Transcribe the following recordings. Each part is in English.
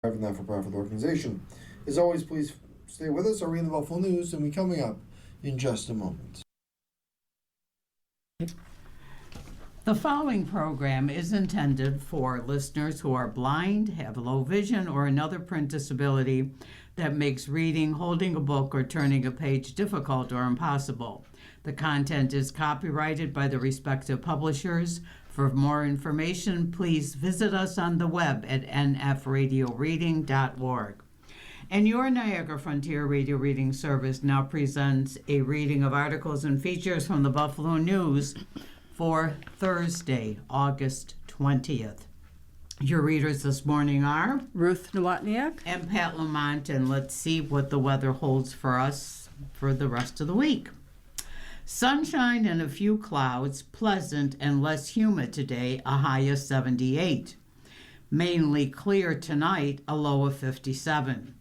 of a not-for-profit organization. As always, please stay with us. I'll read the Buffalo News, and we're coming up in just a moment. The following program is intended for listeners who are blind, have low vision, or another print disability that makes reading, holding a book, or turning a page difficult or impossible. The content is copyrighted by the respective publishers. For more information, please visit us on the web at nfradioreading.org. And your Niagara Frontier Radio Reading Service now presents a reading of articles and features from the Buffalo News for Thursday, August 20th. Your readers this morning are Ruth Nowotniak and Pat Lamont, and let's see what the weather holds for us for the rest of the week. Sunshine and a few clouds, pleasant and less humid today, a high of 78. Mainly clear tonight, a low of 57.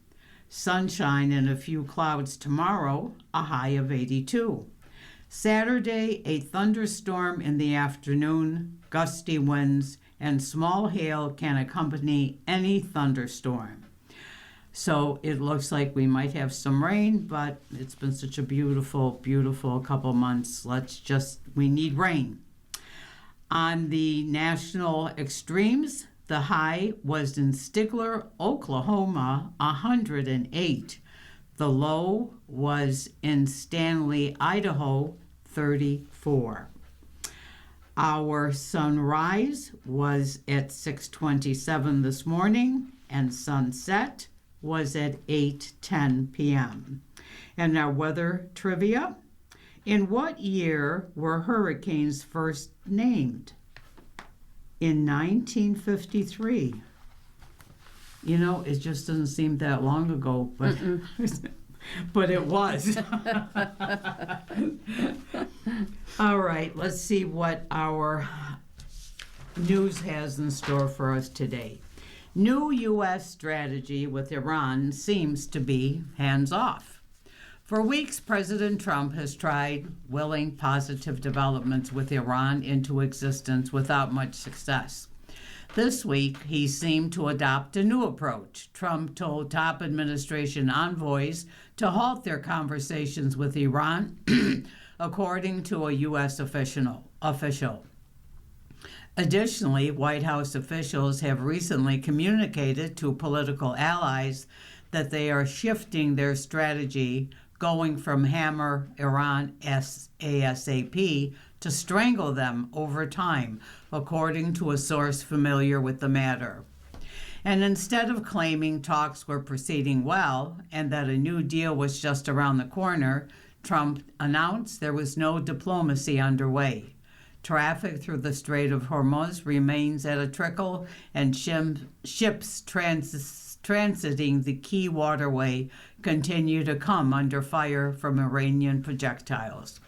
Sunshine and a few clouds tomorrow, a high of 82. Saturday, a thunderstorm in the afternoon, gusty winds, and small hail can accompany any thunderstorm. So it looks like we might have some rain, but it's been such a beautiful, beautiful couple months. We need rain. On the national extremes, the high was in Stigler, Oklahoma, 108. The low was in Stanley, Idaho, 34. Our sunrise was at 6:27 this morning, and sunset was at 8:10 p.m. And our weather trivia. In what year were hurricanes first named? In 1953. You know, it just doesn't seem that long ago, but but it was. All right, let's see what our news has in store for us today. New U.S. strategy with Iran seems to be hands-off. For weeks, President Trump has tried willing positive developments with Iran into existence without much success. This week, he seemed to adopt a new approach. Trump told top administration envoys to halt their conversations with Iran, according to a U.S. official. Additionally, White House officials have recently communicated to political allies that they are shifting their strategy, going from hammer Iran ASAP to strangle them over time, according to a source familiar with the matter. And instead of claiming talks were proceeding well and that a new deal was just around the corner, Trump announced there was no diplomacy underway. Traffic through the Strait of Hormuz remains at a trickle, and ships transiting the key waterway continue to come under fire from Iranian projectiles.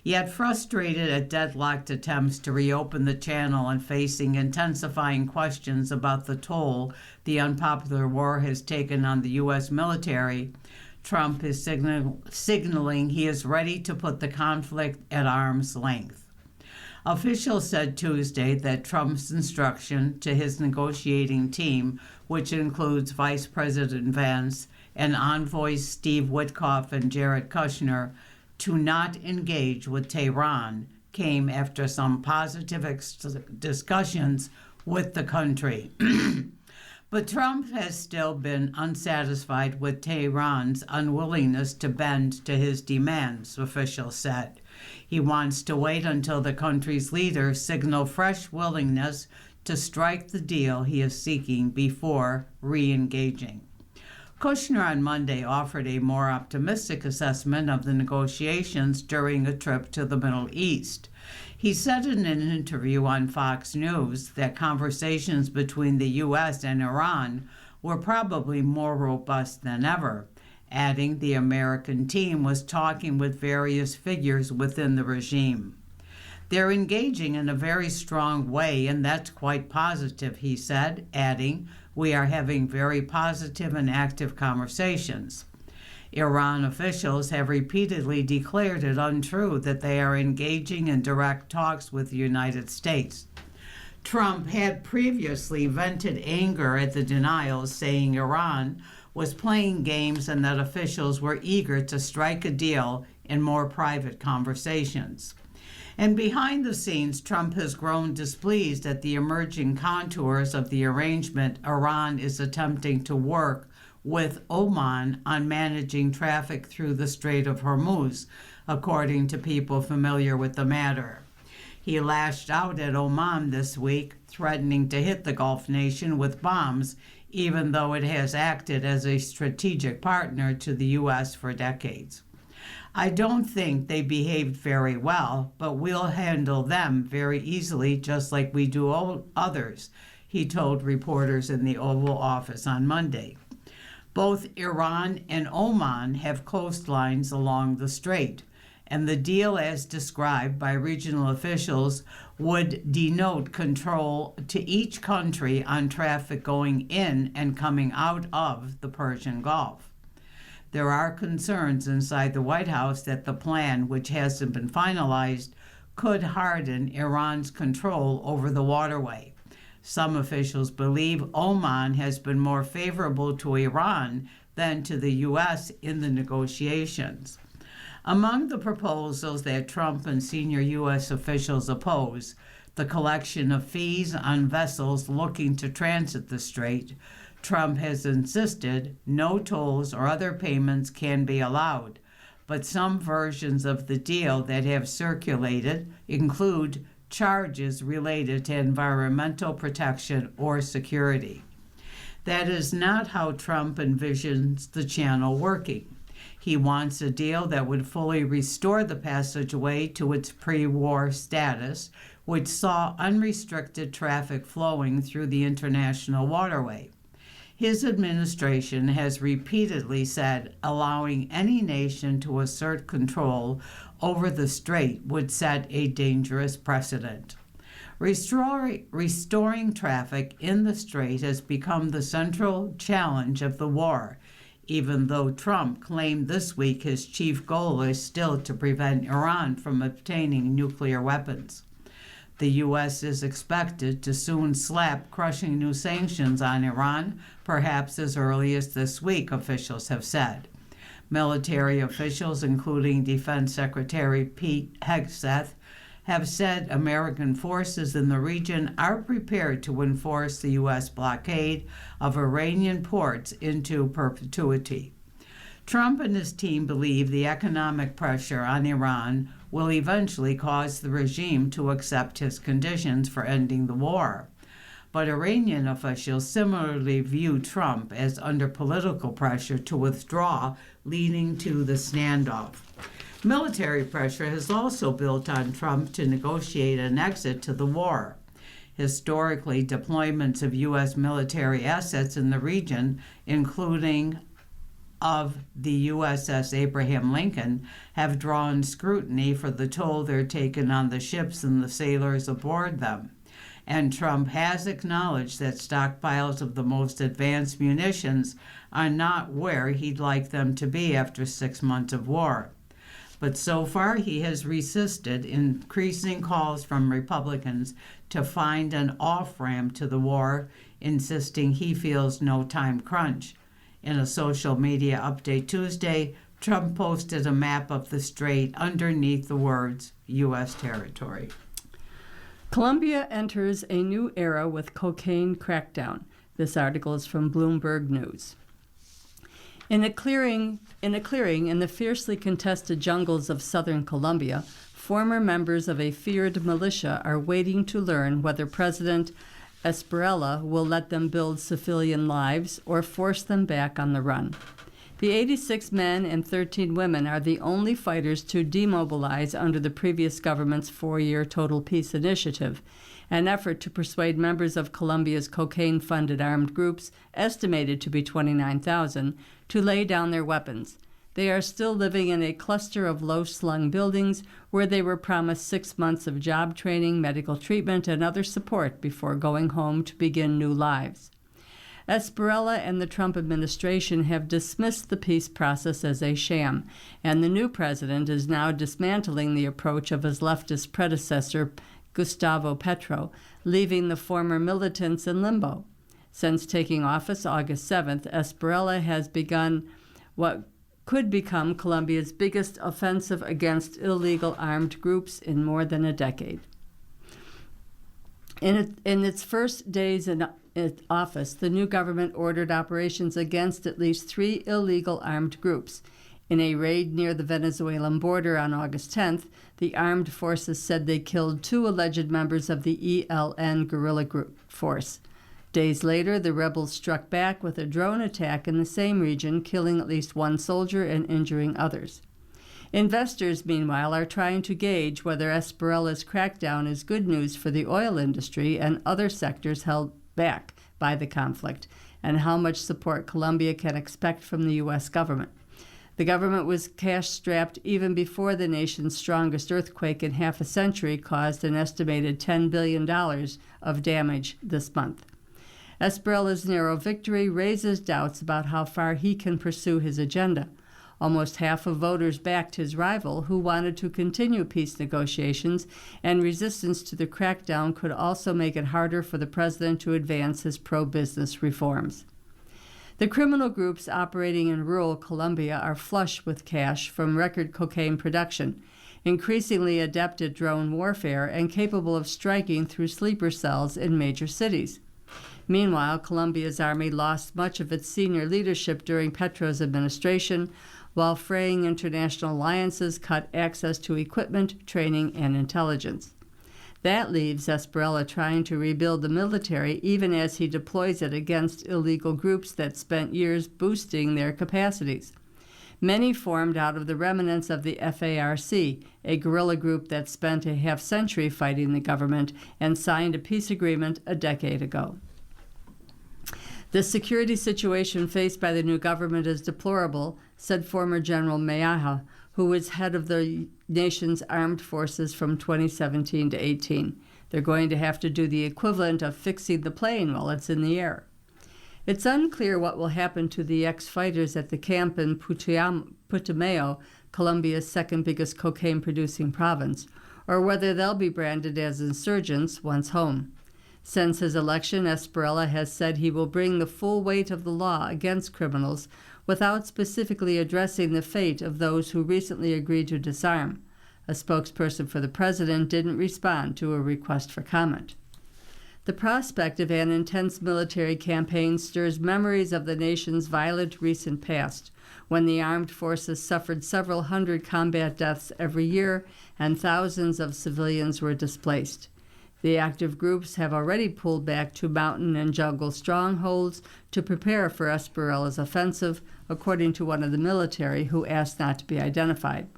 Yet frustrated at deadlocked attempts to reopen the channel and facing intensifying questions about the toll the unpopular war has taken on the U.S. military, Trump is signaling he is ready to put the conflict at arm's length. Officials said Tuesday that Trump's instruction to his negotiating team, which includes Vice President Vance and envoys Steve Witkoff and Jared Kushner, to not engage with Tehran, came after some positive discussions with the country. But Trump has still been unsatisfied with Tehran's unwillingness to bend to his demands, officials said. He wants to wait until the country's leaders signal fresh willingness to strike the deal he is seeking before re-engaging. Kushner on Monday offered a more optimistic assessment of the negotiations during a trip to the Middle East. He said in an interview on Fox News that conversations between the U.S. and Iran were probably more robust than ever, adding the American team was talking with various figures within the regime. They're engaging in a very strong way, and that's quite positive, he said, adding, we are having very positive and active conversations. Iran officials have repeatedly declared it untrue that they are engaging in direct talks with the United States. Trump had previously vented anger at the denials, saying Iran was playing games and that officials were eager to strike a deal in more private conversations. And behind the scenes, Trump has grown displeased at the emerging contours of the arrangement Iran is attempting to work with Oman on managing traffic through the Strait of Hormuz, according to people familiar with the matter. He lashed out at Oman this week, threatening to hit the Gulf nation with bombs, even though it has acted as a strategic partner to the U.S. for decades. I don't think they behaved very well, but we'll handle them very easily, just like we do all others, he told reporters in the Oval Office on Monday. Both Iran and Oman have coastlines along the strait, and the deal, as described by regional officials, would denote control to each country on traffic going in and coming out of the Persian Gulf. There are concerns inside the White House that the plan, which hasn't been finalized, could harden Iran's control over the waterway. Some officials believe Oman has been more favorable to Iran than to the U.S. in the negotiations. Among the proposals that Trump and senior U.S. officials oppose, the collection of fees on vessels looking to transit the strait, Trump has insisted no tolls or other payments can be allowed, but some versions of the deal that have circulated include charges related to environmental protection or security. That is not how Trump envisions the channel working. He wants a deal that would fully restore the passageway to its pre-war status, which saw unrestricted traffic flowing through the international waterway. His administration has repeatedly said allowing any nation to assert control over the strait would set a dangerous precedent. Restoring traffic in the strait has become the central challenge of the war, even though Trump claimed this week his chief goal is still to prevent Iran from obtaining nuclear weapons. The U.S. is expected to soon slap crushing new sanctions on Iran, perhaps as early as this week, officials have said. Military officials, including Defense Secretary Pete Hegseth, have said American forces in the region are prepared to enforce the U.S. blockade of Iranian ports into perpetuity. Trump and his team believe the economic pressure on Iran will eventually cause the regime to accept his conditions for ending the war. But Iranian officials similarly view Trump as under political pressure to withdraw, leading to the standoff. Military pressure has also built on Trump to negotiate an exit to the war. Historically, deployments of U.S. military assets in the region, including of the USS Abraham Lincoln, have drawn scrutiny for the toll they're taking on the ships and the sailors aboard them. And Trump has acknowledged that stockpiles of the most advanced munitions are not where he'd like them to be after 6 months of war. But so far he has resisted increasing calls from Republicans to find an off-ramp to the war, insisting he feels no time crunch. In a social media update Tuesday, Trump posted a map of the strait underneath the words U.S. territory. Colombia enters a new era with cocaine crackdown. This article is from Bloomberg News. In a clearing in the fiercely contested jungles of southern Colombia, former members of a feared militia are waiting to learn whether President Espriella will let them build civilian lives or force them back on the run. The 86 men and 13 women are the only fighters to demobilize under the previous government's 4-year Total Peace Initiative, an effort to persuade members of Colombia's cocaine-funded armed groups, estimated to be 29,000, to lay down their weapons. They are still living in a cluster of low-slung buildings where they were promised 6 months of job training, medical treatment, and other support before going home to begin new lives. Espriella and the Trump administration have dismissed the peace process as a sham, and the new president is now dismantling the approach of his leftist predecessor, Gustavo Petro, leaving the former militants in limbo. Since taking office August 7th, Espriella has begun what could become Colombia's biggest offensive against illegal armed groups in more than a decade. In its first days in office, the new government ordered operations against at least 3 illegal armed groups. In a raid near the Venezuelan border on August 10th, the armed forces said they killed 2 alleged members of the ELN guerrilla group force. Days later, the rebels struck back with a drone attack in the same region, killing at least 1 soldier and injuring others. Investors, meanwhile, are trying to gauge whether Espriella's crackdown is good news for the oil industry and other sectors held back by the conflict, and how much support Colombia can expect from the U.S. government. The government was cash-strapped even before the nation's strongest earthquake in half a century caused an estimated $10 billion of damage this month. Espriella's narrow victory raises doubts about how far he can pursue his agenda. Almost half of voters backed his rival, who wanted to continue peace negotiations, and resistance to the crackdown could also make it harder for the president to advance his pro-business reforms. The criminal groups operating in rural Colombia are flush with cash from record cocaine production, increasingly adept at drone warfare, and capable of striking through sleeper cells in major cities. Meanwhile, Colombia's army lost much of its senior leadership during Petro's administration, while fraying international alliances cut access to equipment, training, and intelligence. That leaves Espriella trying to rebuild the military even as he deploys it against illegal groups that spent years boosting their capacities. Many formed out of the remnants of the FARC, a guerrilla group that spent a half-century fighting the government and signed a peace agreement a decade ago. The security situation faced by the new government is deplorable, said former General Meaja, who was head of the nation's armed forces from 2017 to 18. They're going to have to do the equivalent of fixing the plane while it's in the air. It's unclear what will happen to the ex-fighters at the camp in Putumayo, Colombia's second biggest cocaine-producing province, or whether they'll be branded as insurgents once home. Since his election, Espriella has said he will bring the full weight of the law against criminals without specifically addressing the fate of those who recently agreed to disarm. A spokesperson for the president didn't respond to a request for comment. The prospect of an intense military campaign stirs memories of the nation's violent recent past, when the armed forces suffered several hundred combat deaths every year and thousands of civilians were displaced. The active groups have already pulled back to mountain and jungle strongholds to prepare for Espriella's offensive, according to one of the military who asked not to be identified.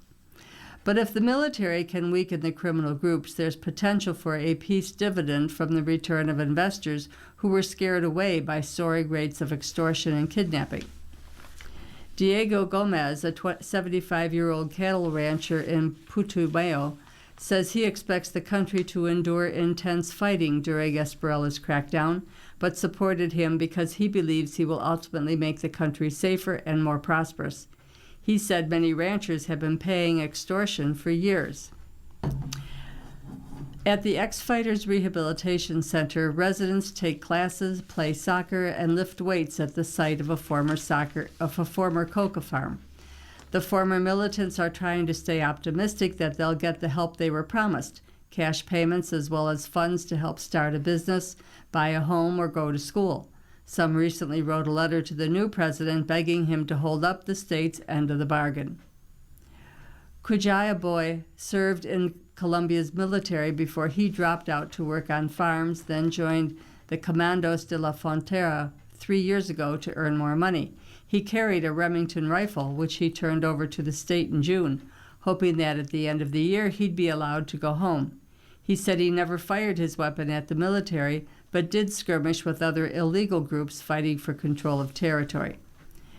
But if the military can weaken the criminal groups, there's potential for a peace dividend from the return of investors who were scared away by soaring rates of extortion and kidnapping. Diego Gomez, a 75-year-old cattle rancher in Putumayo, says he expects the country to endure intense fighting during Espriella's crackdown, but supported him because he believes he will ultimately make the country safer and more prosperous. He said many ranchers have been paying extortion for years. At the Ex-Fighters Rehabilitation Center, residents take classes, play soccer, and lift weights at the site of a former coca farm. The former militants are trying to stay optimistic that they'll get the help they were promised, cash payments as well as funds to help start a business, buy a home, or go to school. Some recently wrote a letter to the new president begging him to hold up the state's end of the bargain. Kujaya Boy served in Colombia's military before he dropped out to work on farms, then joined the Comandos de la Frontera 3 years ago to earn more money. He carried a Remington rifle, which he turned over to the state in June, hoping that at the end of the year he'd be allowed to go home. He said he never fired his weapon at the military, but did skirmish with other illegal groups fighting for control of territory.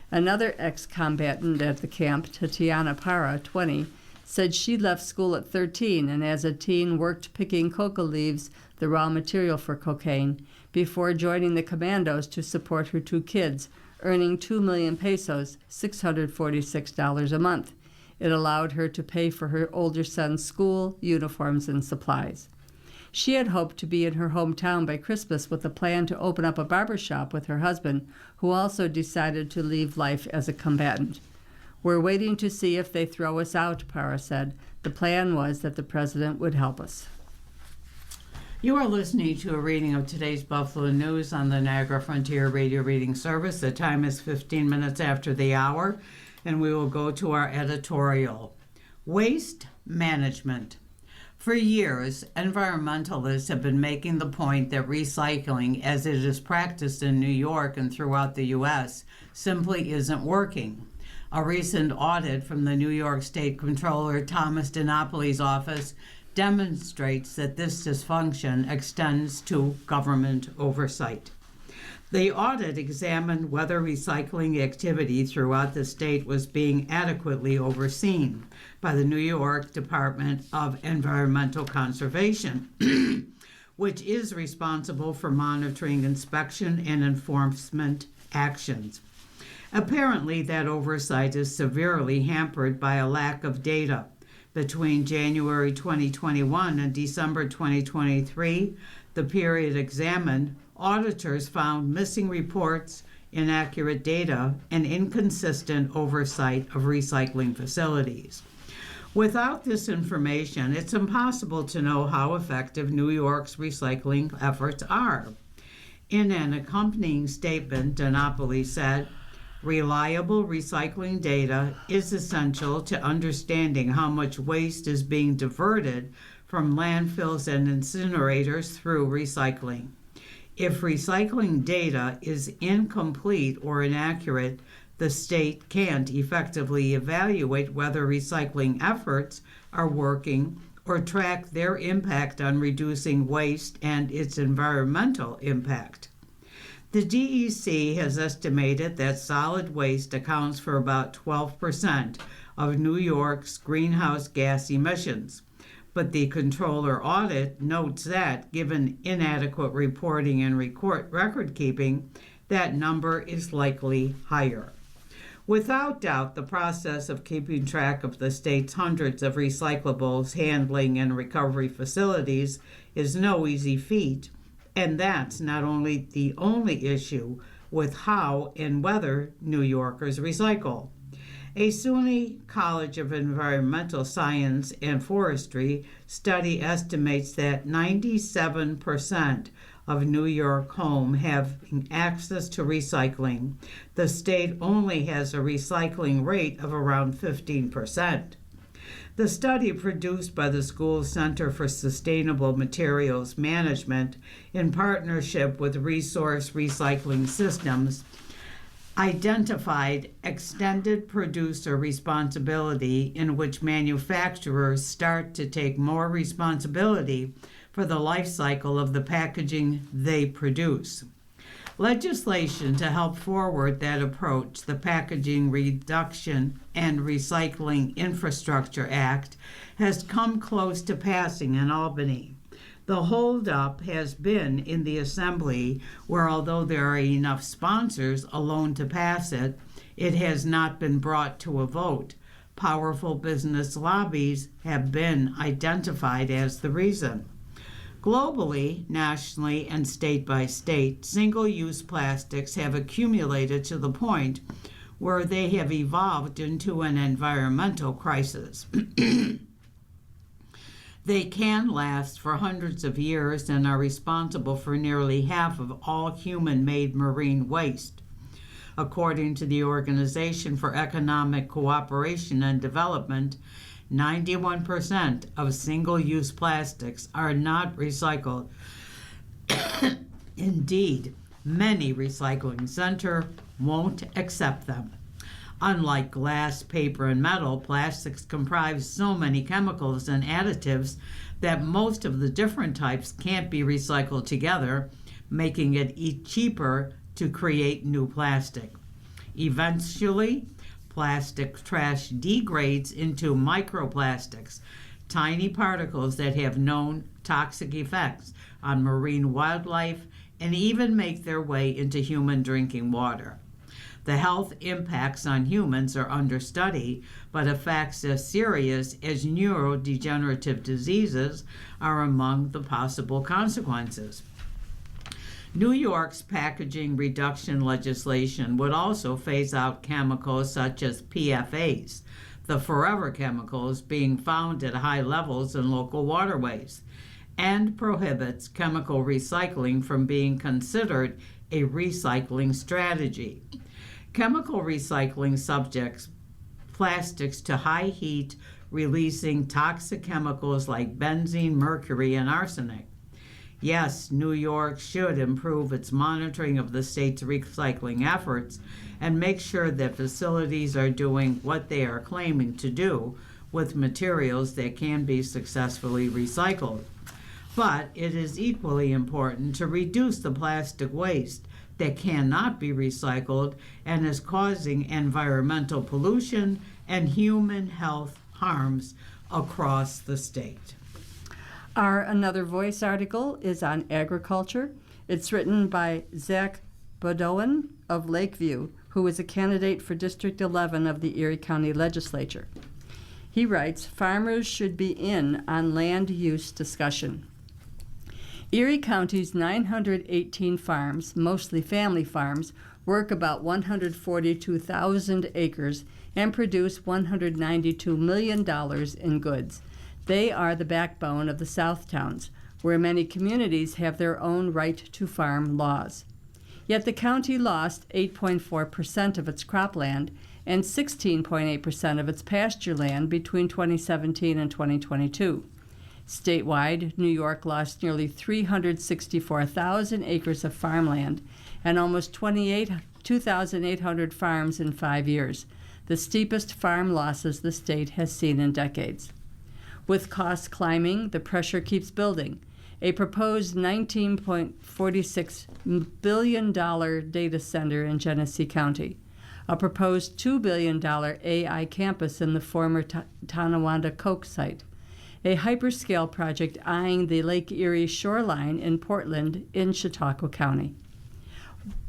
Another ex-combatant at the camp, Tatiana Parra, 20, said she left school at 13 and as a teen worked picking coca leaves, the raw material for cocaine, before joining the Commandos to support her 2 kids, earning 2 million pesos, $646 a month. It allowed her to pay for her older son's school, uniforms, and supplies. She had hoped to be in her hometown by Christmas with a plan to open up a barber shop with her husband, who also decided to leave life as a combatant. We're waiting to see if they throw us out, Parra said. The plan was that the president would help us. You are listening to a reading of today's Buffalo News on the Niagara Frontier Radio Reading Service. The time is 15 minutes after the hour, and we will go to our editorial. Waste management. For years, environmentalists have been making the point that recycling, as it is practiced in New York and throughout the U.S., simply isn't working. A recent audit from the New York State Comptroller Thomas DiNapoli's office demonstrates that this dysfunction extends to government oversight. The audit examined whether recycling activity throughout the state was being adequately overseen by the New York Department of Environmental Conservation, which is responsible for monitoring inspection and enforcement actions. Apparently, that oversight is severely hampered by a lack of data. Between January 2021 and December 2023, the period examined, auditors found missing reports, inaccurate data, and inconsistent oversight of recycling facilities. Without this information, it's impossible to know how effective New York's recycling efforts are. In an accompanying statement, DiNapoli said, "Reliable recycling data is essential to understanding how much waste is being diverted from landfills and incinerators through recycling. If recycling data is incomplete or inaccurate, the state can't effectively evaluate whether recycling efforts are working or track their impact on reducing waste and its environmental impact." The DEC has estimated that solid waste accounts for about 12% of New York's greenhouse gas emissions. But the controller audit notes that, given inadequate reporting and record keeping, that number is likely higher. Without doubt, the process of keeping track of the state's hundreds of recyclables handling and recovery facilities is no easy feat, and that's not only the only issue with how and whether New Yorkers recycle. A SUNY College of Environmental Science and Forestry study estimates that 97% of New York homes have access to recycling. The state only has a recycling rate of around 15%. The study, produced by the School Center for Sustainable Materials Management in partnership with Resource Recycling Systems, identified extended producer responsibility, in which manufacturers start to take more responsibility for the life cycle of the packaging they produce. Legislation to help forward that approach, the Packaging Reduction and Recycling Infrastructure Act, has come close to passing in Albany. The holdup has been in the Assembly, where although there are enough sponsors alone to pass it, it has not been brought to a vote. Powerful business lobbies have been identified as the reason. Globally, nationally, and state by state, single-use plastics have accumulated to the point where they have evolved into an environmental crisis. They can last for hundreds of years and are responsible for nearly half of all human-made marine waste. According to the Organization for Economic Cooperation and Development, 91% of single-use plastics are not recycled. Indeed, many recycling centers won't accept them. Unlike glass, paper, and metal, plastics comprise so many chemicals and additives that most of the different types can't be recycled together, making it cheaper to create new plastic. Eventually, plastic trash degrades into microplastics, tiny particles that have known toxic effects on marine wildlife and even make their way into human drinking water. The health impacts on humans are under study, but effects as serious as neurodegenerative diseases are among the possible consequences. New York's packaging reduction legislation would also phase out chemicals such as PFAS, the forever chemicals being found at high levels in local waterways, and prohibits chemical recycling from being considered a recycling strategy. Chemical recycling subjects plastics to high heat, releasing toxic chemicals like benzene, mercury, and arsenic. Yes, New York should improve its monitoring of the state's recycling efforts and make sure that facilities are doing what they are claiming to do with materials that can be successfully recycled. But it is equally important to reduce the plastic waste that cannot be recycled and is causing environmental pollution and human health harms across the state. Our Another Voice article is on agriculture. It's written by Zach Bodoin of Lakeview, who is a candidate for District 11 of the Erie County Legislature. He writes, farmers should be in on land use discussion. Erie County's 918 farms, mostly family farms, work about 142,000 acres and produce $192 million in goods. They are the backbone of the South Towns, where many communities have their own right-to-farm laws. Yet the county lost 8.4% of its cropland and 16.8% of its pasture land between 2017 and 2022. Statewide, New York lost nearly 364,000 acres of farmland and almost 2,800 farms in 5 years, the steepest farm losses the state has seen in decades. With costs climbing, the pressure keeps building. A proposed $19.46 billion data center in Genesee County, a proposed $2 billion AI campus in the former Tonawanda Coke site, a hyperscale project eyeing the Lake Erie shoreline in Portland in Chautauqua County.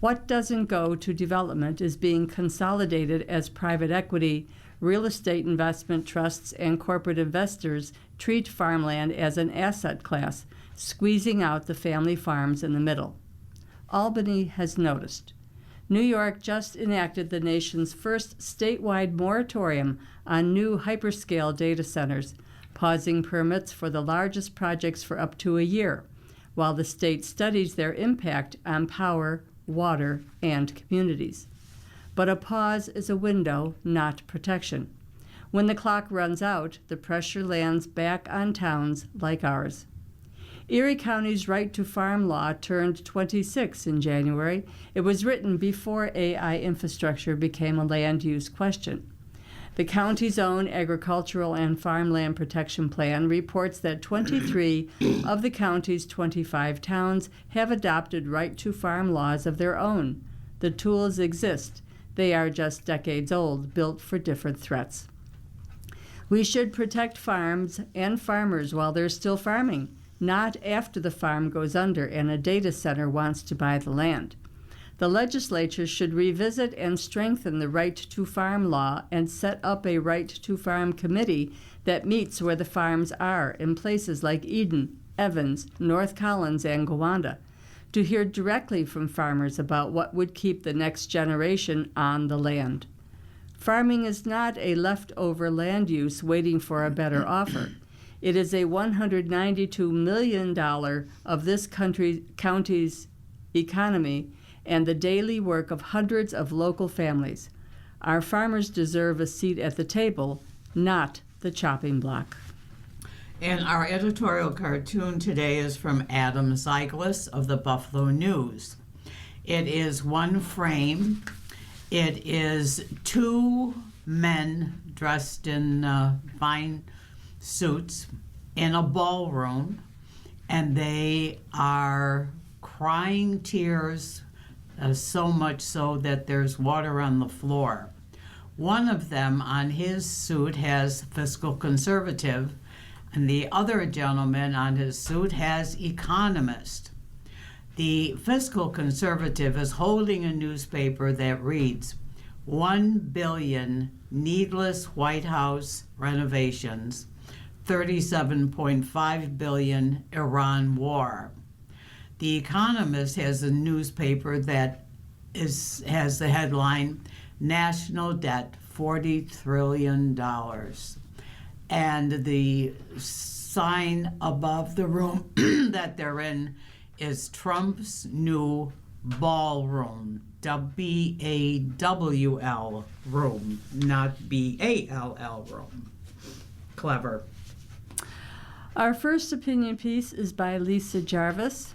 What doesn't go to development is being consolidated as private equity, real estate investment trusts, and corporate investors treat farmland as an asset class, squeezing out the family farms in the middle. Albany has noticed. New York just enacted the nation's first statewide moratorium on new hyperscale data centers, pausing permits for the largest projects for up to a year, while the state studies their impact on power, water, and communities. But a pause is a window, not protection. When the clock runs out, the pressure lands back on towns like ours. Erie County's right to farm law turned 26 in January. It was written before AI infrastructure became a land use question. The county's own Agricultural and Farmland Protection Plan reports that 23 of the county's 25 towns have adopted right-to-farm laws of their own. The tools exist. They are just decades old, built for different threats. We should protect farms and farmers while they're still farming, not after the farm goes under and a data center wants to buy the land. The legislature should revisit and strengthen the right-to-farm law and set up a right-to-farm committee that meets where the farms are in places like Eden, Evans, North Collins, and Gowanda, to hear directly from farmers about what would keep the next generation on the land. Farming is not a leftover land use waiting for a better offer. It is a $192 million of this county's economy and the daily work of hundreds of local families. Our farmers deserve a seat at the table, not the chopping block. And our editorial cartoon today is from Adam Zeigler of the Buffalo News. It is one frame. It is two men dressed in fine suits in a ballroom, and they are crying tears, so much so that there's water on the floor. One of them on his suit has fiscal conservative, and the other gentleman on his suit has economist. The fiscal conservative is holding a newspaper that reads, $1 billion needless White House renovations, $37.5 billion Iran war. The Economist has a newspaper that has the headline, National Debt, $40 trillion. And the sign above the room that they're in is Trump's new ballroom, B-A-W-L room, not B-A-L-L room. Clever. Our first opinion piece is by Lisa Jarvis.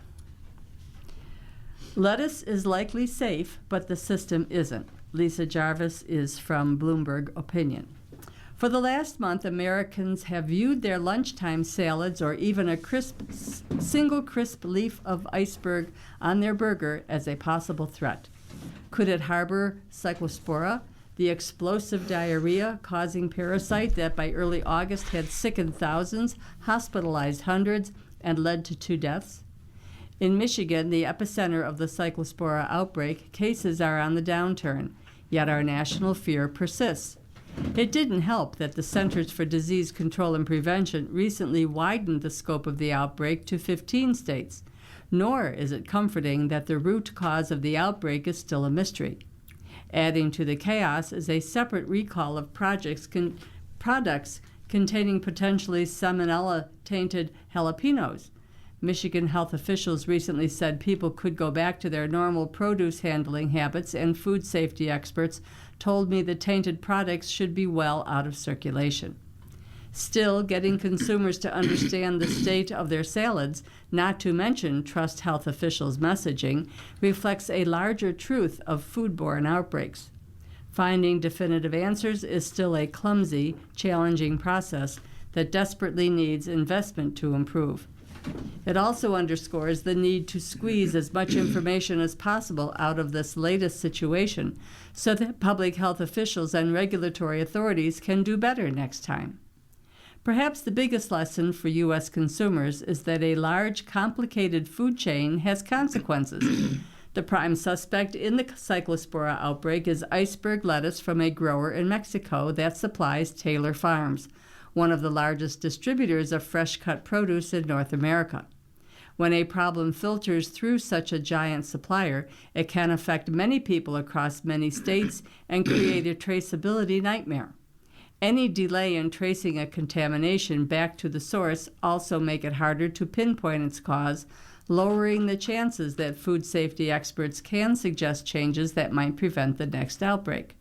Lettuce is likely safe, but the system isn't. Lisa Jarvis is from Bloomberg Opinion. For the last month, Americans have viewed their lunchtime salads or even a single crisp leaf of iceberg on their burger as a possible threat. Could it harbor Cyclospora, the explosive diarrhea-causing parasite that by early August had sickened thousands, hospitalized hundreds, and led to 2 deaths? In Michigan, the epicenter of the Cyclospora outbreak, cases are on the downturn, yet our national fear persists. It didn't help that the Centers for Disease Control and Prevention recently widened the scope of the outbreak to 15 states, nor is it comforting that the root cause of the outbreak is still a mystery. Adding to the chaos is a separate recall of products containing potentially salmonella-tainted jalapenos. Michigan health officials recently said people could go back to their normal produce handling habits, and food safety experts told me the tainted products should be well out of circulation. Still, getting consumers to understand the state of their salads, not to mention trust health officials' messaging, reflects a larger truth of foodborne outbreaks. Finding definitive answers is still a clumsy, challenging process that desperately needs investment to improve. It also underscores the need to squeeze as much information as possible out of this latest situation so that public health officials and regulatory authorities can do better next time. Perhaps the biggest lesson for U.S. consumers is that a large, complicated food chain has consequences. The prime suspect in the Cyclospora outbreak is iceberg lettuce from a grower in Mexico that supplies Taylor Farms, one of the largest distributors of fresh-cut produce in North America. When a problem filters through such a giant supplier, it can affect many people across many states and create a traceability nightmare. Any delay in tracing a contamination back to the source also make it harder to pinpoint its cause, lowering the chances that food safety experts can suggest changes that might prevent the next outbreak.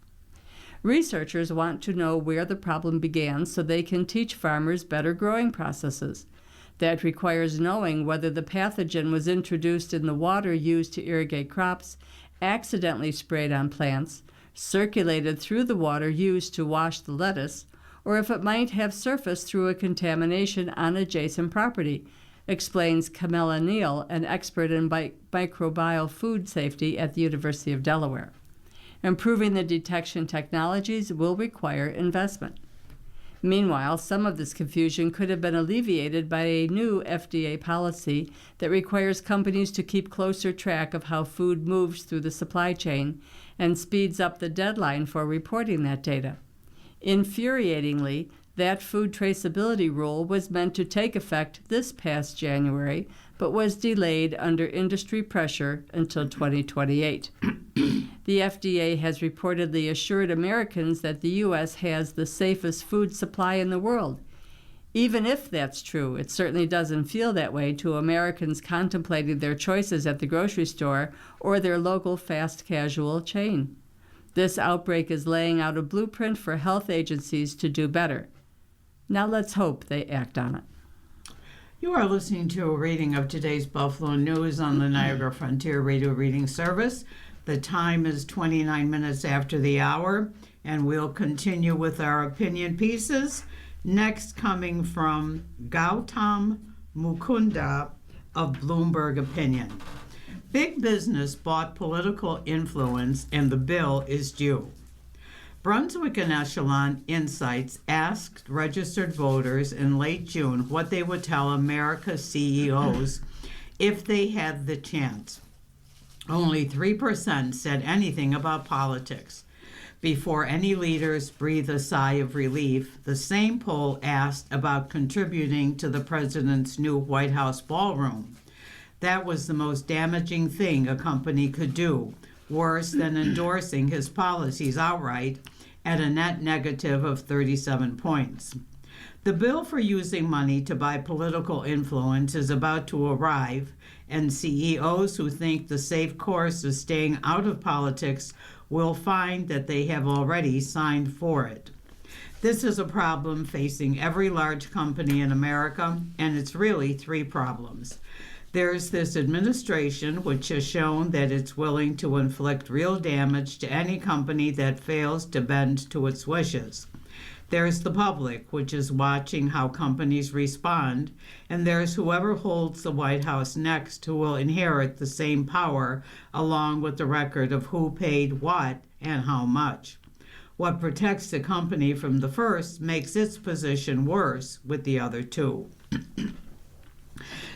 Researchers want to know where the problem began so they can teach farmers better growing processes. That requires knowing whether the pathogen was introduced in the water used to irrigate crops, accidentally sprayed on plants, circulated through the water used to wash the lettuce, or if it might have surfaced through a contamination on adjacent property, explains Camilla Neal, an expert in microbial food safety at the University of Delaware. Improving the detection technologies will require investment. Meanwhile, some of this confusion could have been alleviated by a new FDA policy that requires companies to keep closer track of how food moves through the supply chain and speeds up the deadline for reporting that data. Infuriatingly, that food traceability rule was meant to take effect this past January, but was delayed under industry pressure until 2028. The FDA has reportedly assured Americans that the U.S. has the safest food supply in the world. Even if that's true, it certainly doesn't feel that way to Americans contemplating their choices at the grocery store or their local fast casual chain. This outbreak is laying out a blueprint for health agencies to do better. Now let's hope they act on it. You are listening to a reading of today's Buffalo News on the Niagara Frontier Radio Reading Service. The time is 29 minutes after the hour, and we'll continue with our opinion pieces. Next, coming from Gautam Mukunda of Bloomberg Opinion. Big business bought political influence, and the bill is due. Brunswick and Echelon Insights asked registered voters in late June what they would tell America's CEOs if they had the chance. Only 3% said anything about politics. Before any leaders breathe a sigh of relief, the same poll asked about contributing to the president's new White House ballroom. That was the most damaging thing a company could do, worse than endorsing his policies outright, at a net negative of 37 points. The bill for using money to buy political influence is about to arrive, and CEOs who think the safe course is staying out of politics will find that they have already signed for it. This is a problem facing every large company in America, and it's really three problems. There's this administration, which has shown that it's willing to inflict real damage to any company that fails to bend to its wishes. There's the public, which is watching how companies respond, and there's whoever holds the White House next who will inherit the same power, along with the record of who paid what and how much. What protects the company from the first makes its position worse with the other two.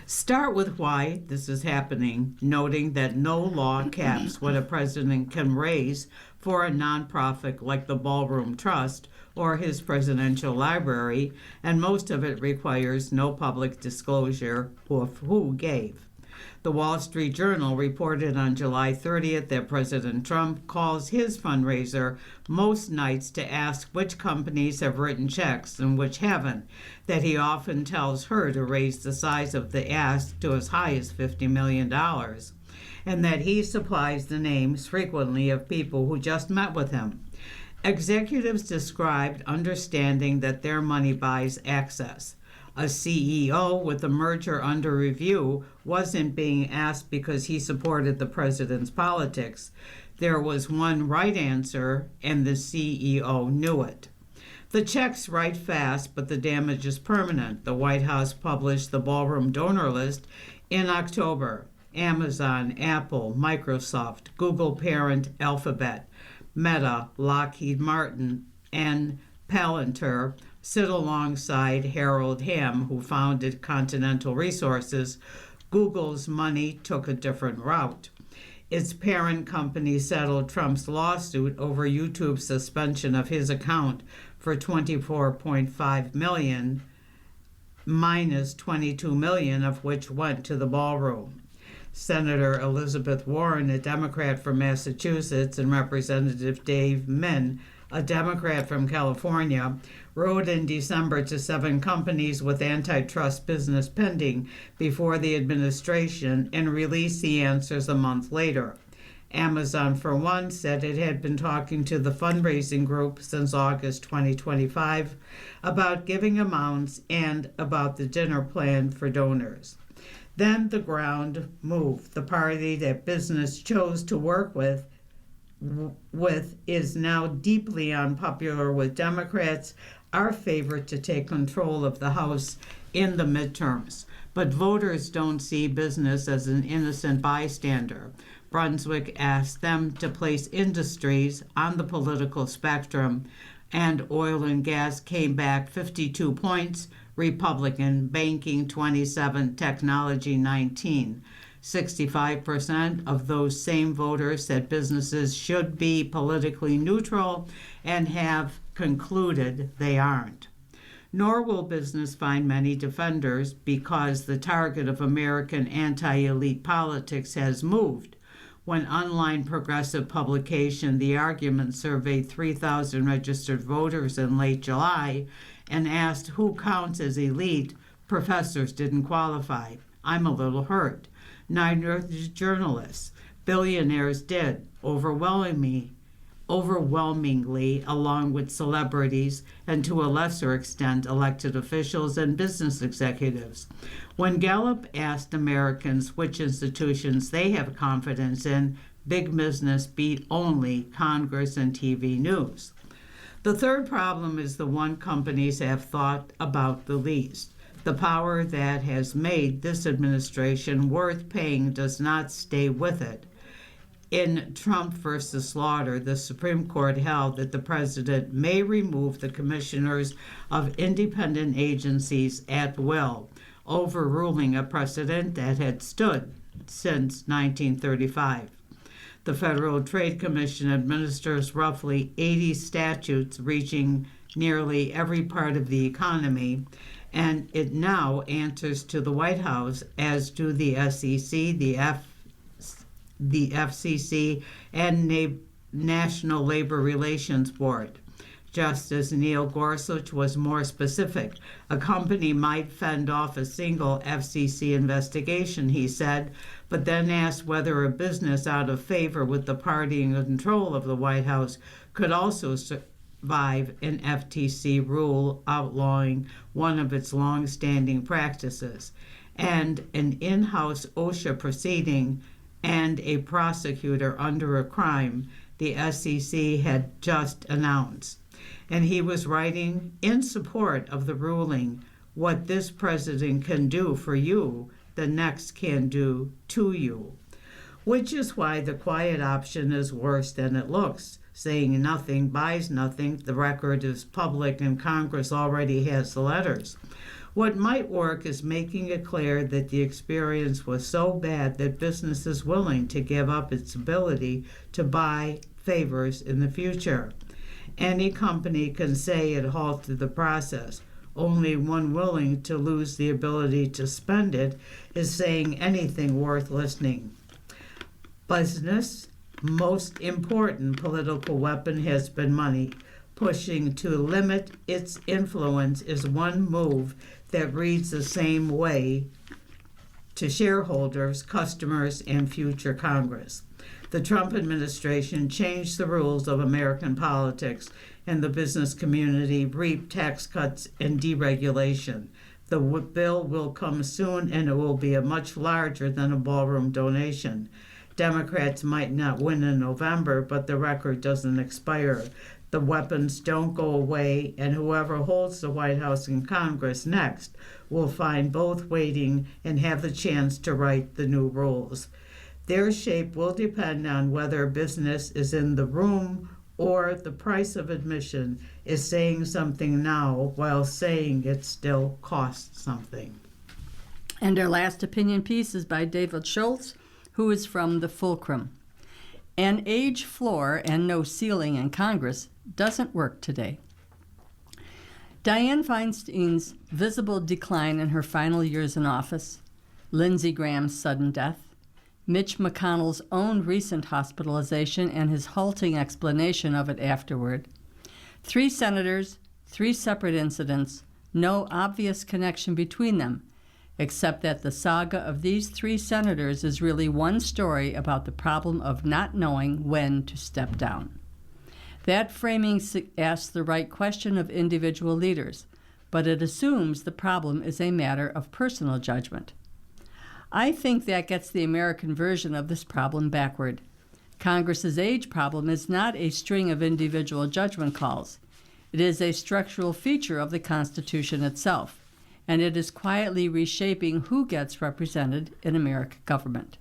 Start with why this is happening, noting that no law caps what a president can raise for a nonprofit like the Ballroom Trust or his presidential library, and most of it requires no public disclosure of who gave. The Wall Street Journal reported on July 30th that President Trump calls his fundraiser most nights to ask which companies have written checks and which haven't, that he often tells her to raise the size of the ask to as high as $50 million, and that he supplies the names frequently of people who just met with him. Executives described understanding that their money buys access. A CEO with a merger under review wasn't being asked because he supported the president's politics. There was one right answer, and the CEO knew it. The checks write fast, but the damage is permanent. The White House published the ballroom donor list in October. Amazon, Apple, Microsoft, Google parent Alphabet, Meta, Lockheed Martin, and Palantir sit alongside Harold Hamm, who founded Continental Resources. Google's money took a different route. Its parent company settled Trump's lawsuit over YouTube's suspension of his account for $24.5 million, minus $22 million of which went to the ballroom. Senator Elizabeth Warren, a Democrat from Massachusetts, and Representative Dave Min, a Democrat from California, wrote in December to 7 companies with antitrust business pending before the administration and released the answers a month later. Amazon, for one, said it had been talking to the fundraising group since August 2025 about giving amounts and about the dinner plan for donors. Then the ground moved. The party that business chose to work with is now deeply unpopular with Democrats, our favorite to take control of the House in the midterms. But voters don't see business as an innocent bystander. Brunswick asked them to place industries on the political spectrum, and oil and gas came back 52 points, Republican, banking 27, technology 19. 65% of those same voters said businesses should be politically neutral and have concluded they aren't. Nor will business find many defenders because the target of American anti-elite politics has moved. When online progressive publication The Argument surveyed 3,000 registered voters in late July and asked who counts as elite, professors didn't qualify. I'm a little hurt. Neither did journalists. Billionaires did, overwhelmingly, along with celebrities and to a lesser extent elected officials and business executives. When Gallup asked Americans which institutions they have confidence in, big business beat only Congress and TV news. The third problem is the one companies have thought about the least. The power that has made this administration worth paying does not stay with it. In Trump versus Slaughter, the Supreme Court held that the president may remove the commissioners of independent agencies at will, overruling a precedent that had stood since 1935. The Federal Trade Commission administers roughly 80 statutes reaching nearly every part of the economy, and it now answers to the White House, as do the SEC, the FCC, and National Labor Relations Board. Justice Neil Gorsuch was more specific. A company might fend off a single FCC investigation, he said, but then asked whether a business out of favor with the party in control of the White House could also survive an FTC rule outlawing one of its long-standing practices, and an in-house OSHA proceeding and a prosecutor under a crime the SEC had just announced. And he was writing in support of the ruling, "What this president can do for you, the next can do to you," which is why the quiet option is worse than it looks. Saying nothing buys nothing. The record is public and Congress already has the letters. What might work is making it clear that the experience was so bad that business is willing to give up its ability to buy favors in the future. Any company can say it halted the process. Only one willing to lose the ability to spend it is saying anything worth listening. Business' most important political weapon has been money. Pushing to limit its influence is one move that reads the same way to shareholders, customers, and future Congress. The Trump administration changed the rules of American politics, and the business community reaped tax cuts and deregulation. The bill will come soon, and it will be much larger than a ballroom donation. Democrats might not win in November, but the record doesn't expire. The weapons don't go away, and whoever holds the White House and Congress next will find both waiting and have the chance to write the new rules. Their shape will depend on whether business is in the room or the price of admission is saying something now while saying it still costs something. And our last opinion piece is by David Schultz, who is from the Fulcrum. An age floor and no ceiling in Congress doesn't work today. Dianne Feinstein's visible decline in her final years in office, Lindsey Graham's sudden death, Mitch McConnell's own recent hospitalization and his halting explanation of it afterward. 3 senators, 3 separate incidents, no obvious connection between them, except that the saga of these 3 senators is really one story about the problem of not knowing when to step down. That framing asks the right question of individual leaders, but it assumes the problem is a matter of personal judgment. I think that gets the American version of this problem backward. Congress's age problem is not a string of individual judgment calls. It is a structural feature of the Constitution itself, and it is quietly reshaping who gets represented in American government.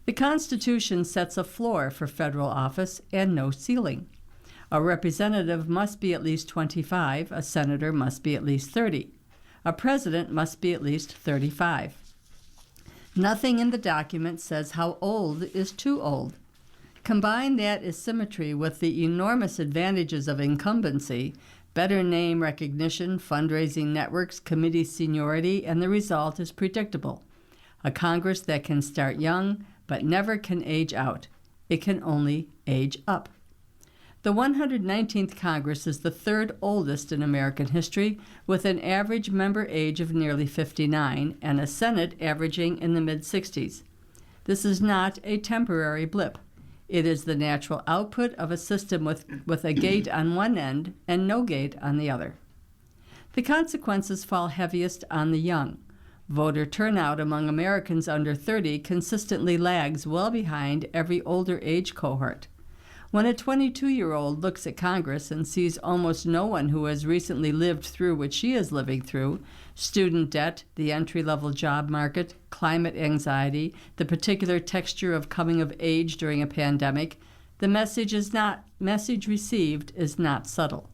The Constitution sets a floor for federal office and no ceiling. A representative must be at least 25, a senator must be at least 30. A president must be at least 35. Nothing in the document says how old is too old. Combine that asymmetry with the enormous advantages of incumbency, better name recognition, fundraising networks, committee seniority, and the result is predictable. A Congress that can start young but never can age out. It can only age up. The 119th Congress is the 3rd oldest in American history, with an average member age of nearly 59 and a Senate averaging in the mid-60s. This is not a temporary blip. It is the natural output of a system with a gate on one end and no gate on the other. The consequences fall heaviest on the young. Voter turnout among Americans under 30 consistently lags well behind every older age cohort. When a 22-year-old looks at Congress and sees almost no one who has recently lived through what she is living through, student debt, the entry-level job market, climate anxiety, the particular texture of coming of age during a pandemic, the message received is not subtle.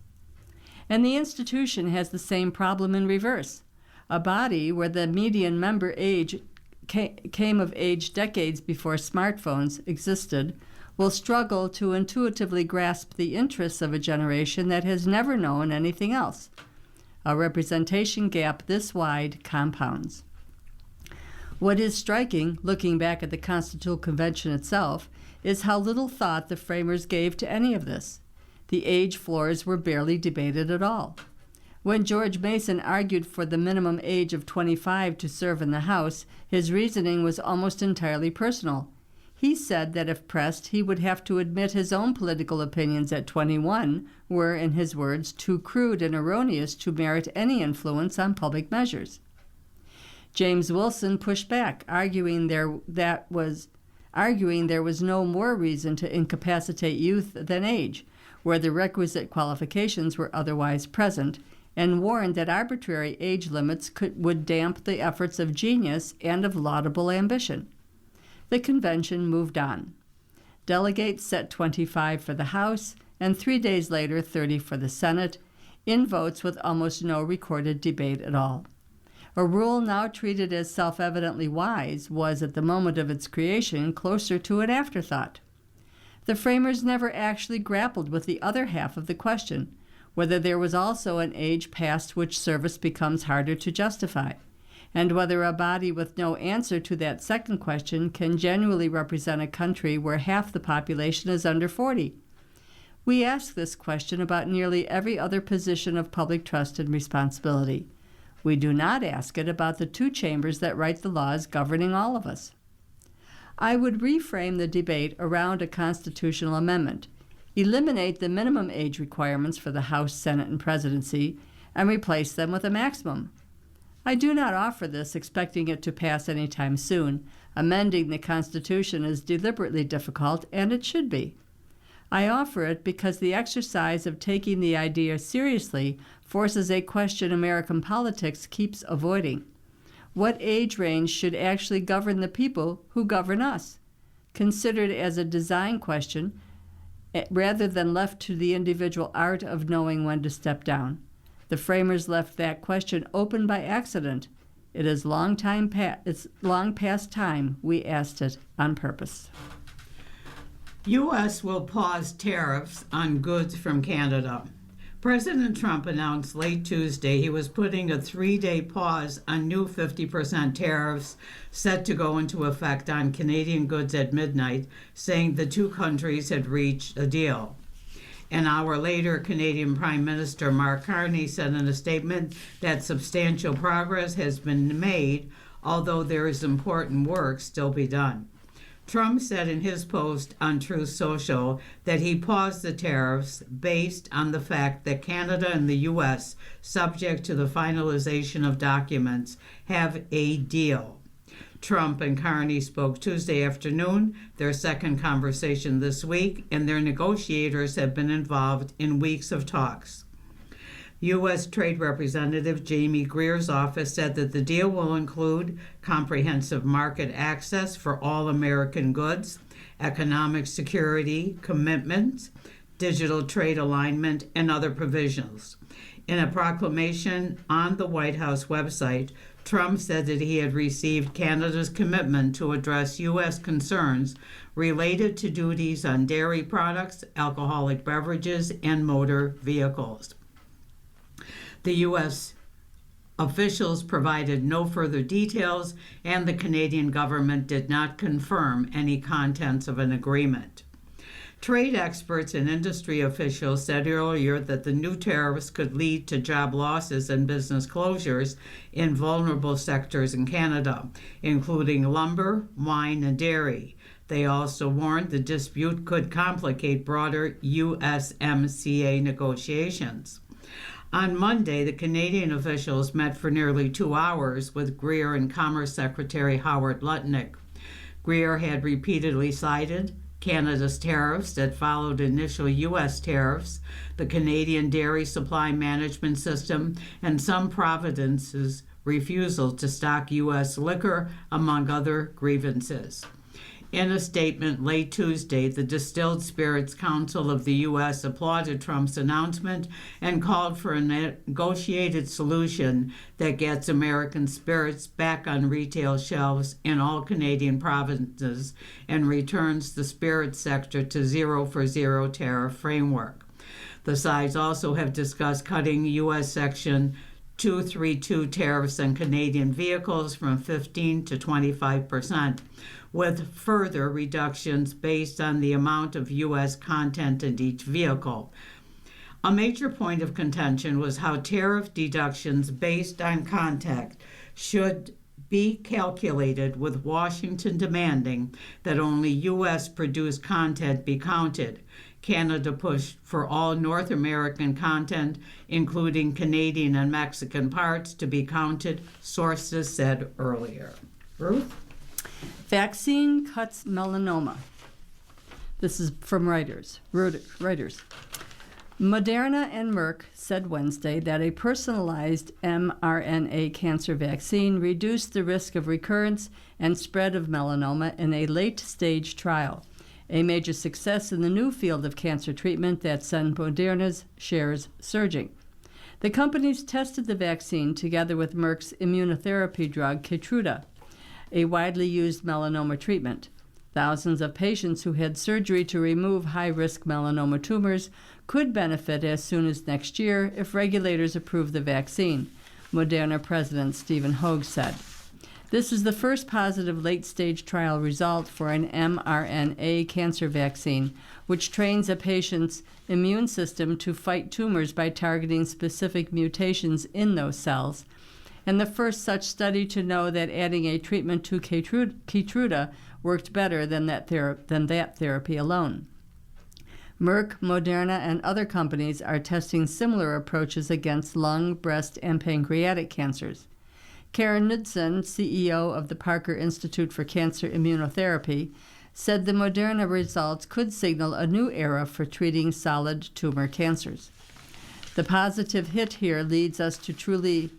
And the institution has the same problem in reverse. A body where the median member age came of age decades before smartphones existed, will struggle to intuitively grasp the interests of a generation that has never known anything else. A representation gap this wide compounds. What is striking, looking back at the Constitutional Convention itself, is how little thought the framers gave to any of this. The age floors were barely debated at all. When George Mason argued for the minimum age of 25 to serve in the House, his reasoning was almost entirely personal. He said that if pressed, he would have to admit his own political opinions at 21 were, in his words, too crude and erroneous to merit any influence on public measures. James Wilson pushed back, arguing there was no more reason to incapacitate youth than age, where the requisite qualifications were otherwise present, and warned that arbitrary age limits would damp the efforts of genius and of laudable ambition. The convention moved on. Delegates set 25 for the House, and 3 days later 30 for the Senate, in votes with almost no recorded debate at all. A rule now treated as self-evidently wise was, at the moment of its creation, closer to an afterthought. The framers never actually grappled with the other half of the question, whether there was also an age past which service becomes harder to justify, and whether a body with no answer to that second question can genuinely represent a country where half the population is under 40. We ask this question about nearly every other position of public trust and responsibility. We do not ask it about the two chambers that write the laws governing all of us. I would reframe the debate around a constitutional amendment, eliminate the minimum age requirements for the House, Senate, and Presidency, and replace them with a maximum. I do not offer this expecting it to pass any time soon. Amending the Constitution is deliberately difficult, and it should be. I offer it because the exercise of taking the idea seriously forces a question American politics keeps avoiding. What age range should actually govern the people who govern us? Considered as a design question, rather than left to the individual art of knowing when to step down. The framers left that question open by accident. It is long past time we asked it on purpose. U.S. will pause tariffs on goods from Canada. President Trump announced late Tuesday he was putting a 3-day pause on new 50% tariffs set to go into effect on Canadian goods at midnight, saying the two countries had reached a deal. An hour later, Canadian Prime Minister Mark Carney said in a statement that substantial progress has been made, although there is important work still be done. Trump said in his post on Truth Social that he paused the tariffs based on the fact that Canada and the U.S., subject to the finalization of documents, have a deal. Trump and Carney spoke Tuesday afternoon, their second conversation this week, and their negotiators have been involved in weeks of talks. U.S. Trade Representative Jamie Greer's office said that the deal will include comprehensive market access for all American goods, economic security commitments, digital trade alignment, and other provisions. In a proclamation on the White House website, Trump said that he had received Canada's commitment to address U.S. concerns related to duties on dairy products, alcoholic beverages, and motor vehicles. The U.S. officials provided no further details, and the Canadian government did not confirm any contents of an agreement. Trade experts and industry officials said earlier that the new tariffs could lead to job losses and business closures in vulnerable sectors in Canada, including lumber, wine, and dairy. They also warned the dispute could complicate broader USMCA negotiations. On Monday, the Canadian officials met for nearly 2 hours with Greer and Commerce Secretary Howard Lutnick. Greer had repeatedly cited Canada's tariffs that followed initial U.S. tariffs, the Canadian Dairy Supply Management System, and some provinces' refusal to stock U.S. liquor, among other grievances. In a statement late Tuesday, the Distilled Spirits Council of the U.S. applauded Trump's announcement and called for a negotiated solution that gets American spirits back on retail shelves in all Canadian provinces and returns the spirits sector to zero-for-zero tariff framework. The sides also have discussed cutting U.S. Section 232 tariffs on Canadian vehicles from 15 to 25%, with further reductions based on the amount of U.S. content in each vehicle. A major point of contention was how tariff deductions based on content should be calculated, with Washington demanding that only U.S. produced content be counted. Canada pushed for all North American content, including Canadian and Mexican parts, to be counted, sources said earlier. Ruth? Vaccine cuts melanoma. This is from Reuters. Moderna and Merck said Wednesday that a personalized mRNA cancer vaccine reduced the risk of recurrence and spread of melanoma in a late-stage trial, a major success in the new field of cancer treatment that sent Moderna's shares surging. The companies tested the vaccine together with Merck's immunotherapy drug Keytruda, a widely used melanoma treatment. Thousands of patients who had surgery to remove high-risk melanoma tumors could benefit as soon as next year if regulators approve the vaccine, Moderna President Stephen Hoge said. This is the first positive late-stage trial result for an mRNA cancer vaccine, which trains a patient's immune system to fight tumors by targeting specific mutations in those cells, and the first such study to know that adding a treatment to Keytruda worked better than that therapy alone. Merck, Moderna, and other companies are testing similar approaches against lung, breast, and pancreatic cancers. Karen Knudsen, CEO of the Parker Institute for Cancer Immunotherapy, said the Moderna results could signal a new era for treating solid tumor cancers. The positive hit here leads us to truly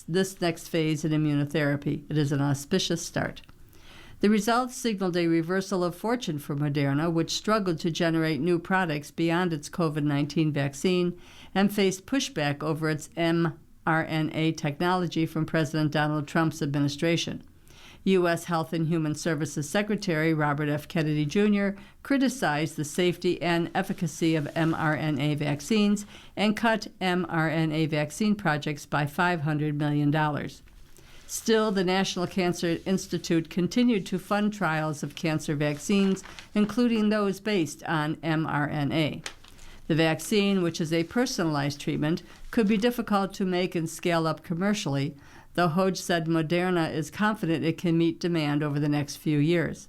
this next phase in immunotherapy. It is an auspicious start. The results signaled a reversal of fortune for Moderna, which struggled to generate new products beyond its COVID-19 vaccine and faced pushback over its mRNA technology from President Donald Trump's administration. U.S. Health and Human Services Secretary Robert F. Kennedy Jr. criticized the safety and efficacy of mRNA vaccines and cut mRNA vaccine projects by $500 million. Still, the National Cancer Institute continued to fund trials of cancer vaccines, including those based on mRNA. The vaccine, which is a personalized treatment, could be difficult to make and scale up commercially, though Hoge said Moderna is confident it can meet demand over the next few years.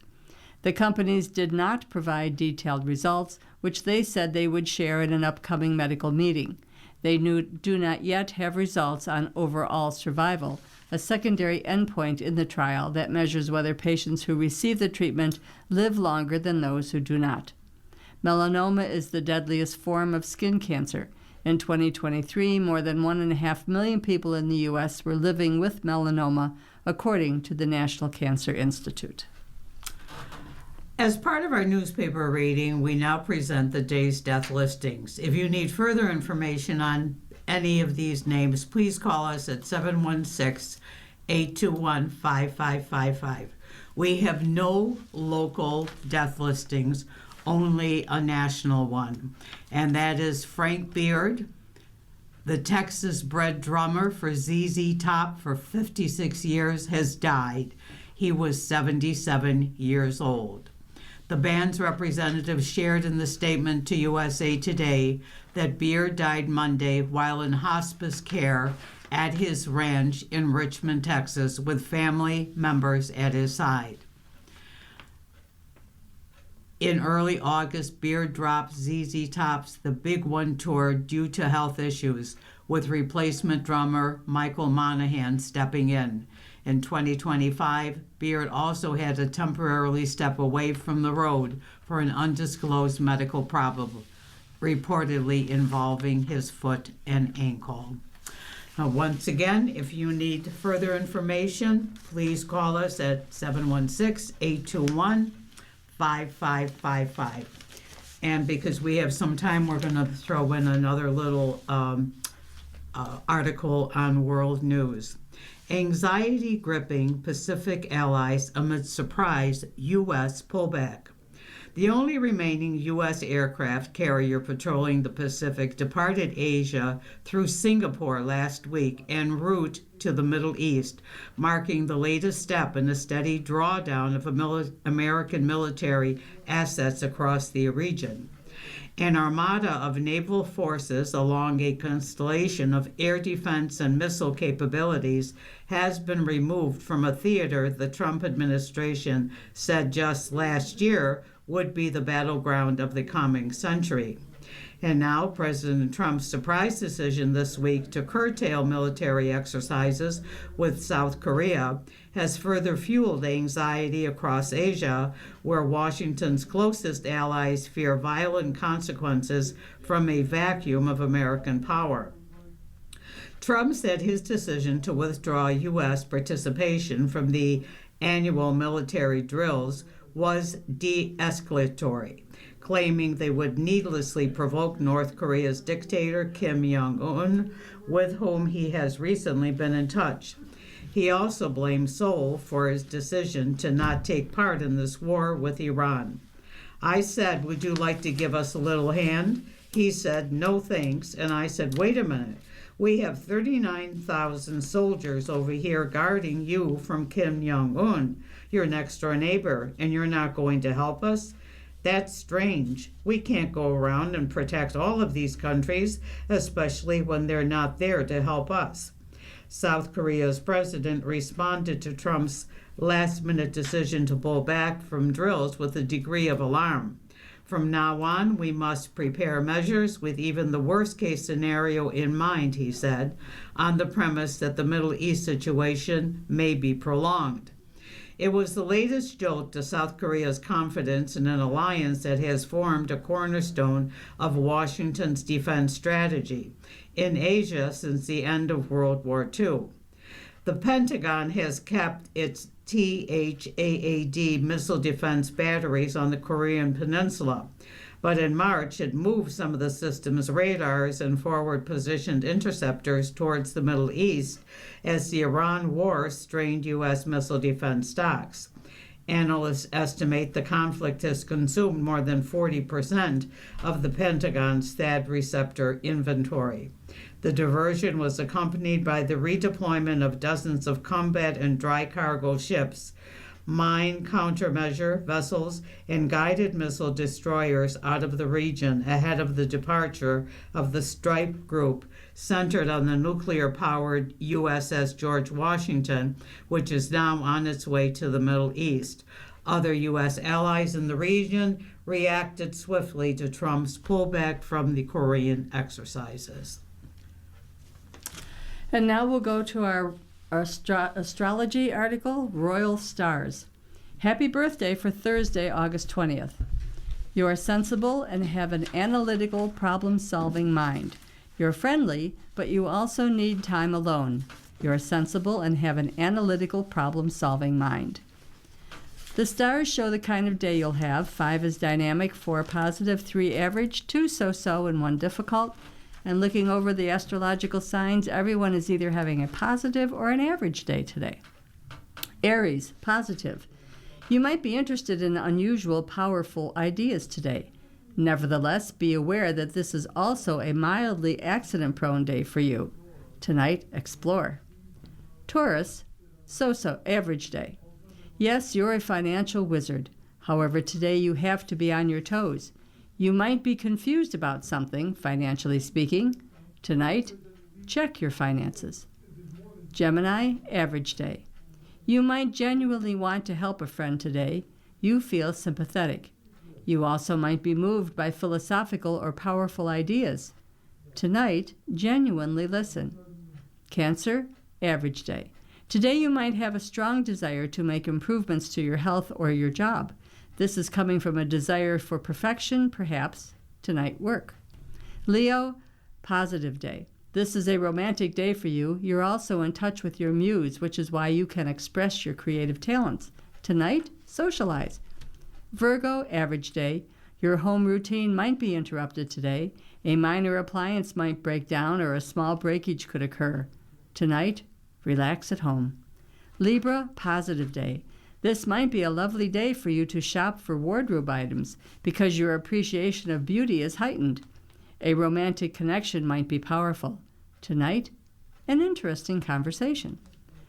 The companies did not provide detailed results, which they said they would share in an upcoming medical meeting. They do not yet have results on overall survival, a secondary endpoint in the trial that measures whether patients who receive the treatment live longer than those who do not. Melanoma is the deadliest form of skin cancer. In 2023, more than 1.5 million people in the U.S. were living with melanoma, according to the National Cancer Institute. As part of our newspaper reading, we now present the day's death listings. If you need further information on any of these names, please call us at 716-821-5555. We have no local death listings, only a national one, and that is Frank Beard, the Texas-bred drummer for ZZ Top for 56 years, has died. He was 77 years old. The band's representative shared in the statement to USA Today that Beard died Monday while in hospice care at his ranch in Richmond, Texas, with family members at his side. In early August, Beard dropped ZZ Top's The Big One tour due to health issues, with replacement drummer Michael Monaghan stepping in. In 2025, Beard also had to temporarily step away from the road for an undisclosed medical problem, reportedly involving his foot and ankle. Now, once again, if you need further information, please call us at 716-821-5555. 5555. And because we have some time, we're going to throw in another little article on world news. Anxiety gripping Pacific allies amid surprise U.S. pullback. The only remaining U.S. aircraft carrier patrolling the Pacific departed Asia through Singapore last week en route to the Middle East, marking the latest step in a steady drawdown of American military assets across the region. An armada of naval forces along a constellation of air defense and missile capabilities has been removed from a theater the Trump administration said just last year would be the battleground of the coming century. And now President Trump's surprise decision this week to curtail military exercises with South Korea has further fueled anxiety across Asia, where Washington's closest allies fear violent consequences from a vacuum of American power. Trump said his decision to withdraw U.S. participation from the annual military drills was de-escalatory, claiming they would needlessly provoke North Korea's dictator Kim Jong-un, with whom he has recently been in touch. He also blamed Seoul for his decision to not take part in this war with Iran. I said, "Would you like to give us a little hand?" He said, "No thanks." And I said, "Wait a minute. We have 39,000 soldiers over here guarding you from Kim Jong-un, your next door neighbor, and you're not going to help us? That's strange. We can't go around and protect all of these countries, especially when they're not there to help us." South Korea's president responded to Trump's last-minute decision to pull back from drills with a degree of alarm. "From now on, we must prepare measures with even the worst-case scenario in mind," he said, on the premise that the Middle East situation may be prolonged. It was the latest jolt to South Korea's confidence in an alliance that has formed a cornerstone of Washington's defense strategy in Asia since the end of World War II. The Pentagon has kept its THAAD missile defense batteries on the Korean Peninsula, but in March it moved some of the system's radars and forward-positioned interceptors towards the Middle East as the Iran war strained U.S. missile defense stocks. Analysts estimate the conflict has consumed more than 40% of the Pentagon's THAAD receptor inventory. The diversion was accompanied by the redeployment of dozens of combat and dry cargo ships, mine countermeasure vessels, and guided missile destroyers out of the region ahead of the departure of the strike group centered on the nuclear-powered USS George Washington, which is now on its way to the Middle East. Other U.S. allies in the region reacted swiftly to Trump's pullback from the Korean exercises. And now we'll go to our astrology article, Royal Stars. Happy birthday for Thursday, August 20th. You are sensible and have an analytical, problem-solving mind. You're friendly, but you also need time alone. You're sensible and have an analytical, problem-solving mind. The stars show the kind of day you'll have. 5 is dynamic, 4 positive, 3 average, 2 so-so, and 1 difficult. And looking over the astrological signs, everyone is either having a positive or an average day today. Aries, positive. You might be interested in unusual, powerful ideas today. Nevertheless, be aware that this is also a mildly accident-prone day for you. Tonight, explore. Taurus, so-so, average day. Yes, you're a financial wizard. However, today you have to be on your toes. You might be confused about something, financially speaking. Tonight, check your finances. Gemini, average day. You might genuinely want to help a friend today. You feel sympathetic. You also might be moved by philosophical or powerful ideas. Tonight, genuinely listen. Cancer, average day. Today you might have a strong desire to make improvements to your health or your job. This is coming from a desire for perfection, perhaps. Tonight, work. Leo, positive day. This is a romantic day for you. You're also in touch with your muse, which is why you can express your creative talents. Tonight, socialize. Virgo, average day. Your home routine might be interrupted today. A minor appliance might break down or a small breakage could occur. Tonight, relax at home. Libra, positive day. This might be a lovely day for you to shop for wardrobe items because your appreciation of beauty is heightened. A romantic connection might be powerful. Tonight, an interesting conversation.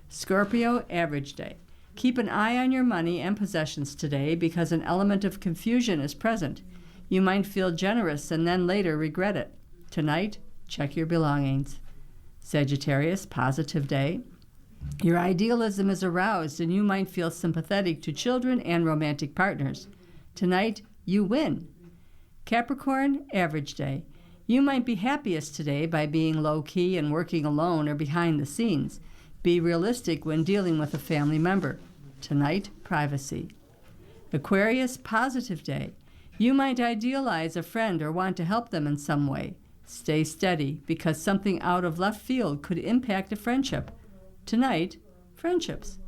Scorpio, average day. Keep an eye on your money and possessions today because an element of confusion is present. You might feel generous and then later regret it. Tonight, check your belongings. Sagittarius, positive day. Your idealism is aroused and you might feel sympathetic to children and romantic partners. Tonight, you win. Capricorn, average day. You might be happiest today by being low-key and working alone or behind the scenes. Be realistic when dealing with a family member. Tonight, privacy. Aquarius, positive day. You might idealize a friend or want to help them in some way. Stay steady because something out of left field could impact a friendship. Tonight, friendships.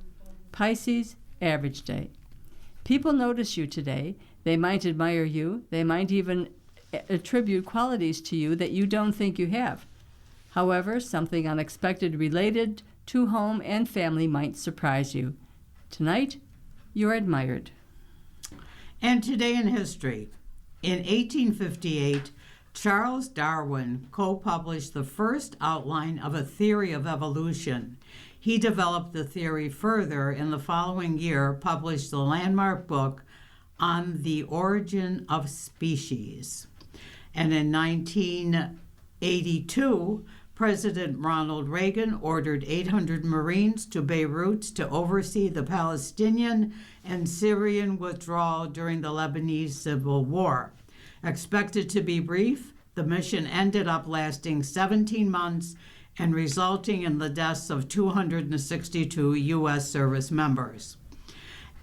Pisces, average day. People notice you today. They might admire you. They might even attribute qualities to you that you don't think you have. However, something unexpected related to home and family might surprise you. Tonight, you're admired. And today in history, in 1858, Charles Darwin co-published the first outline of a theory of evolution. He developed the theory further in the following year, published the landmark book On the Origin of Species. And in 1982, President Ronald Reagan ordered 800 Marines to Beirut to oversee the Palestinian and Syrian withdrawal during the Lebanese Civil War. Expected to be brief, the mission ended up lasting 17 months and resulting in the deaths of 262 U.S. service members.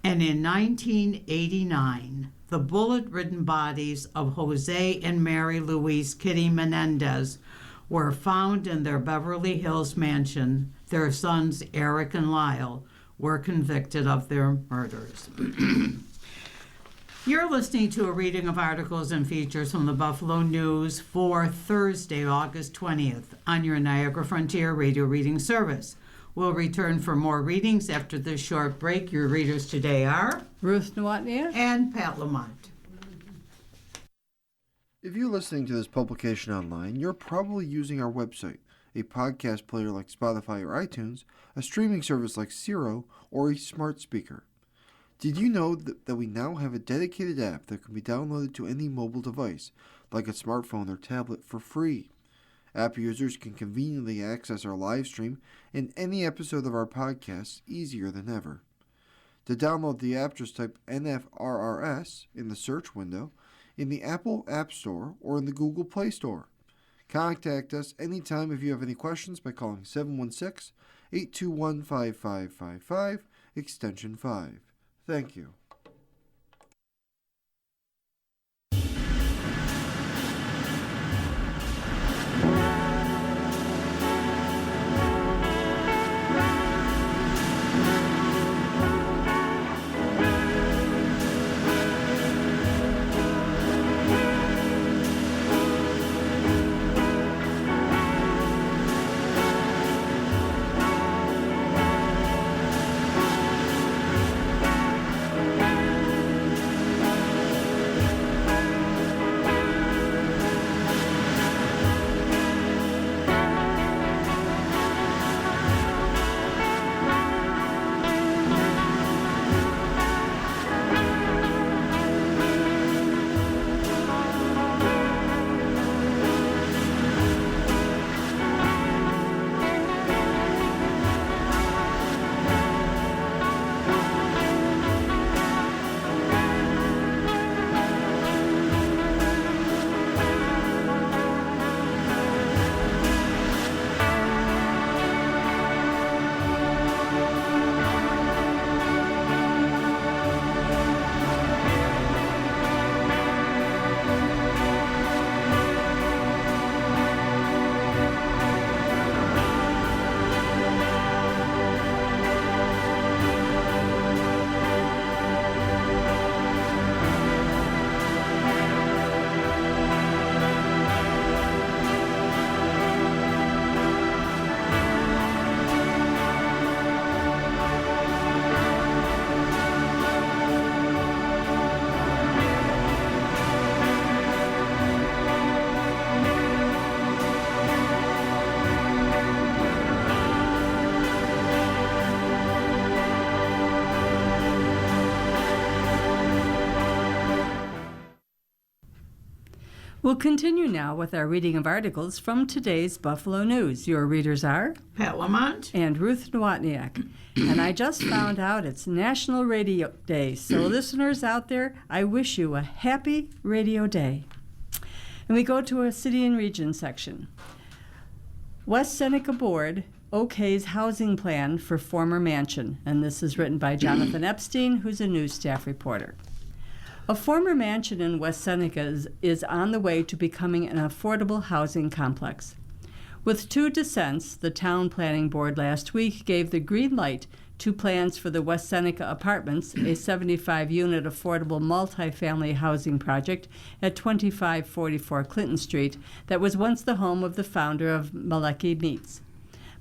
And in 1989, the bullet-ridden bodies of Jose and Mary Louise Kitty Menendez were found in their Beverly Hills mansion. Their sons, Eric and Lyle, were convicted of their murders. You're listening to a reading of articles and features from the Buffalo News for Thursday, August 20th on your Niagara Frontier Radio Reading Service. We'll return for more readings after this short break. Your readers today are Ruth Nowotny and Pat Lamont. If you're listening to this publication online, you're probably using our website, a podcast player like Spotify or iTunes, a streaming service like Siro, or a smart speaker. Did you know that we now have a dedicated app that can be downloaded to any mobile device, like a smartphone or tablet, for free? App users can conveniently access our live stream and any episode of our podcast easier than ever. To download the app, just type NFRRS in the search window in the Apple App Store or in the Google Play Store. Contact us anytime if you have any questions by calling 716-821-5555, extension 5. Thank you. We'll continue now with our reading of articles from today's Buffalo News. Your readers are Pat Lamont. and Ruth Nowotniak. And I just found out it's National Radio Day. So listeners out there, I wish you a happy Radio Day. And we go to a city and region section. West Seneca Board okays housing plan for former mansion. And this is written by Jonathan Epstein, who's a news staff reporter. A former mansion in West Seneca is on the way to becoming an affordable housing complex. With 2 dissents, the Town Planning Board last week gave the green light to plans for the West Seneca Apartments, a 75-unit affordable multifamily housing project at 2544 Clinton Street that was once the home of the founder of Maleki Meats.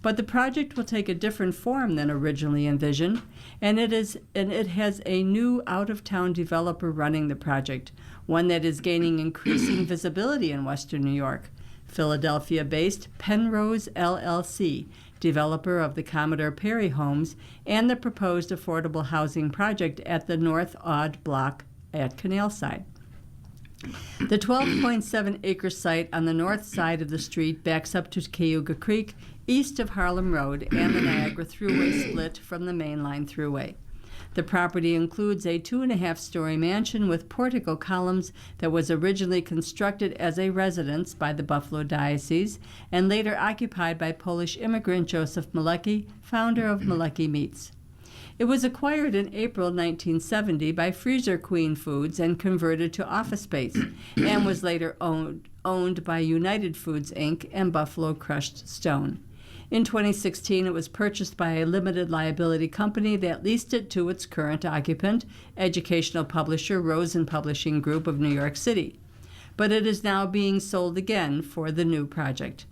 But the project will take a different form than originally envisioned, and it has a new out-of-town developer running the project, one that is gaining increasing visibility in Western New York. Philadelphia-based Penrose LLC, developer of the Commodore Perry homes and the proposed affordable housing project at the North Odd Block at Canalside. The 12.7-acre site on the north side of the street backs up to Cayuga Creek, east of Harlem Road and the Niagara Thruway split from the mainline thruway. The property includes a 2.5-story mansion with portico columns that was originally constructed as a residence by the Buffalo Diocese and later occupied by Polish immigrant Joseph Maleki, founder of Maleki Meats. It was acquired in April 1970 by Freezer Queen Foods and converted to office space, and was later owned by United Foods, Inc. and Buffalo Crushed Stone. In 2016, it was purchased by a limited liability company that leased it to its current occupant, educational publisher Rosen Publishing Group of New York City. But it is now being sold again for the new project.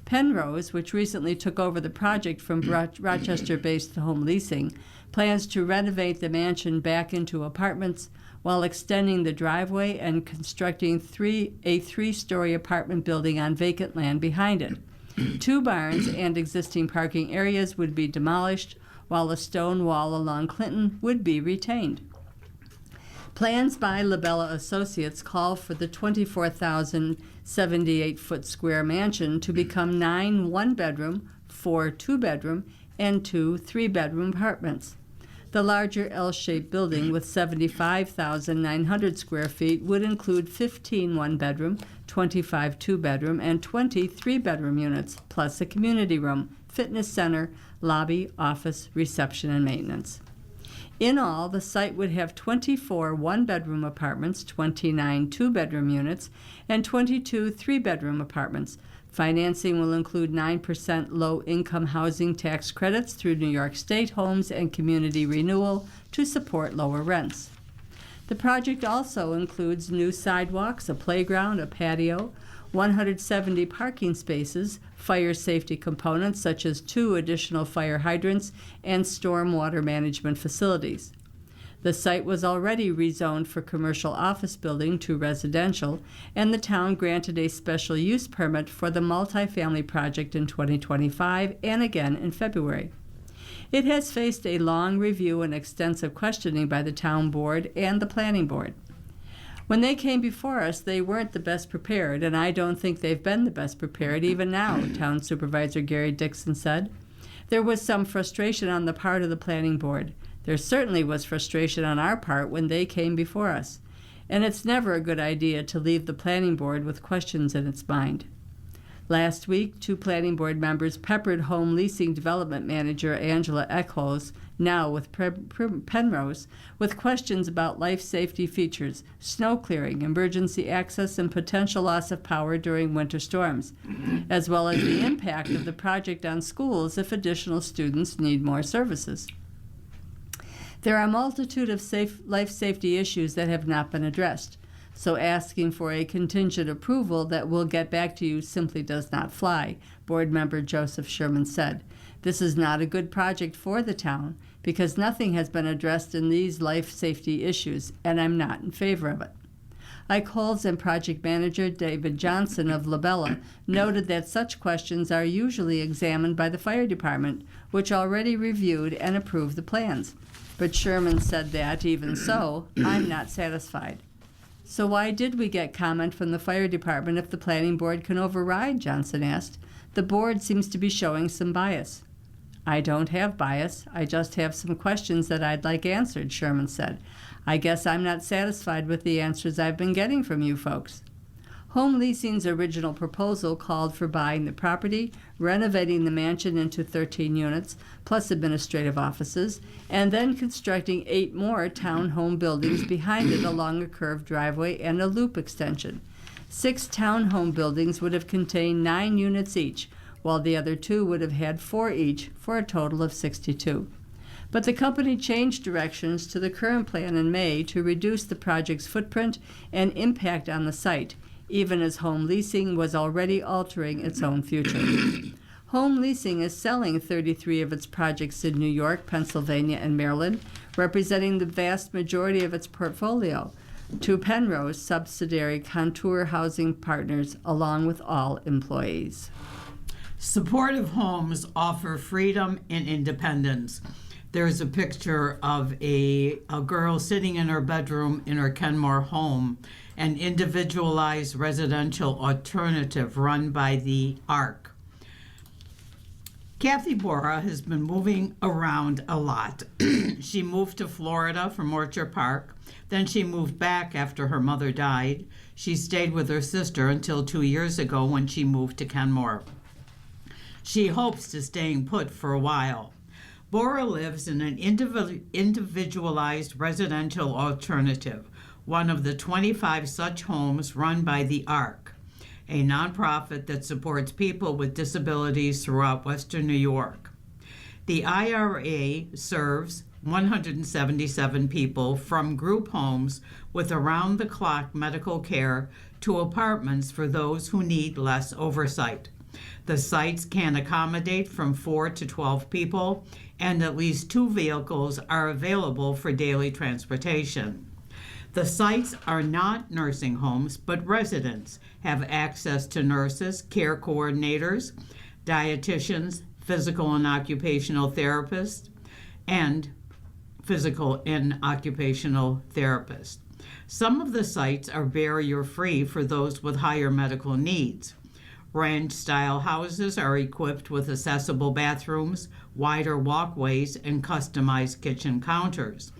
Penrose, which recently took over the project from Rochester-based Home Leasing, plans to renovate the mansion back into apartments while extending the driveway and constructing a 3-story apartment building on vacant land behind it. 2 barns and existing parking areas would be demolished, while a stone wall along Clinton would be retained. Plans by Labella Associates call for the 24,078-foot square mansion to become 9 one-bedroom, 4 two-bedroom, and 2 three-bedroom apartments. The larger L-shaped building with 75,900 square feet would include 15 one-bedroom, 25 two-bedroom, and 20 three-bedroom units, plus a community room, fitness center, lobby, office, reception, and maintenance. In all, the site would have 24 one-bedroom apartments, 29 two-bedroom units, and 22 three-bedroom apartments. Financing will include 9% low-income housing tax credits through New York State Homes and Community Renewal to support lower rents. The project also includes new sidewalks, a playground, a patio, 170 parking spaces, fire safety components such as 2 additional fire hydrants, and stormwater management facilities. The site was already rezoned for commercial office building to residential, and the town granted a special use permit for the multifamily project in 2025 and again in February. It has faced a long review and extensive questioning by the town board and the planning board. When they came before us, they weren't the best prepared, and I don't think they've been the best prepared even now, Town Supervisor Gary Dixon said. There was some frustration on the part of the planning board. There certainly was frustration on our part when they came before us, and it's never a good idea to leave the planning board with questions in its mind. Last week, 2 planning board members peppered Home Leasing Development Manager Angela Eckholz, now with Penrose, with questions about life safety features, snow clearing, emergency access, and potential loss of power during winter storms, as well as the impact of the project on schools if additional students need more services. There are a multitude of life safety issues that have not been addressed, so asking for a contingent approval that we'll get back to you simply does not fly, Board Member Joseph Sherman said. This is not a good project for the town because nothing has been addressed in these life safety issues, and I'm not in favor of it. Eckholz and project manager David Johnson of Labella noted that such questions are usually examined by the fire department, which already reviewed and approved the plans. But Sherman said that, even so, I'm not satisfied. So why did we get comment from the fire department if the planning board can override? Johnson asked. The board seems to be showing some bias. I don't have bias. I just have some questions that I'd like answered, Sherman said. I guess I'm not satisfied with the answers I've been getting from you folks. Home Leasing's original proposal called for buying the property, renovating the mansion into 13 units, plus administrative offices, and then constructing 8 more townhome buildings behind it along a curved driveway and a loop extension. 6 townhome buildings would have contained 9 units each, while the other 2 would have had 4 each, for a total of 62. But the company changed directions to the current plan in May to reduce the project's footprint and impact on the site, even as Home Leasing was already altering its own future. Home Leasing is selling 33 of its projects in New York, Pennsylvania, and Maryland, representing the vast majority of its portfolio, to Penrose subsidiary Contour Housing Partners, along with all employees. Supportive homes offer freedom and independence. There's a picture of a girl sitting in her bedroom in her Kenmore home, an individualized residential alternative run by the ARC. Kathy Bora has been moving around a lot. She moved to Florida from Orchard Park. Then she moved back after her mother died. She stayed with her sister until 2 years ago when she moved to Kenmore. She hopes to staying put for a while. Bora lives in an individualized residential alternative, one of the 25 such homes run by the ARC, a nonprofit that supports people with disabilities throughout Western New York. The IRA serves 177 people from group homes with around-the-clock medical care to apartments for those who need less oversight. The sites can accommodate from 4 to 12 people, and at least 2 vehicles are available for daily transportation. The sites are not nursing homes, but residents have access to nurses, care coordinators, dietitians, physical and occupational therapists, and physical and occupational therapists. Some of the sites are barrier-free for those with higher medical needs. Ranch-style houses are equipped with accessible bathrooms, wider walkways, and customized kitchen counters.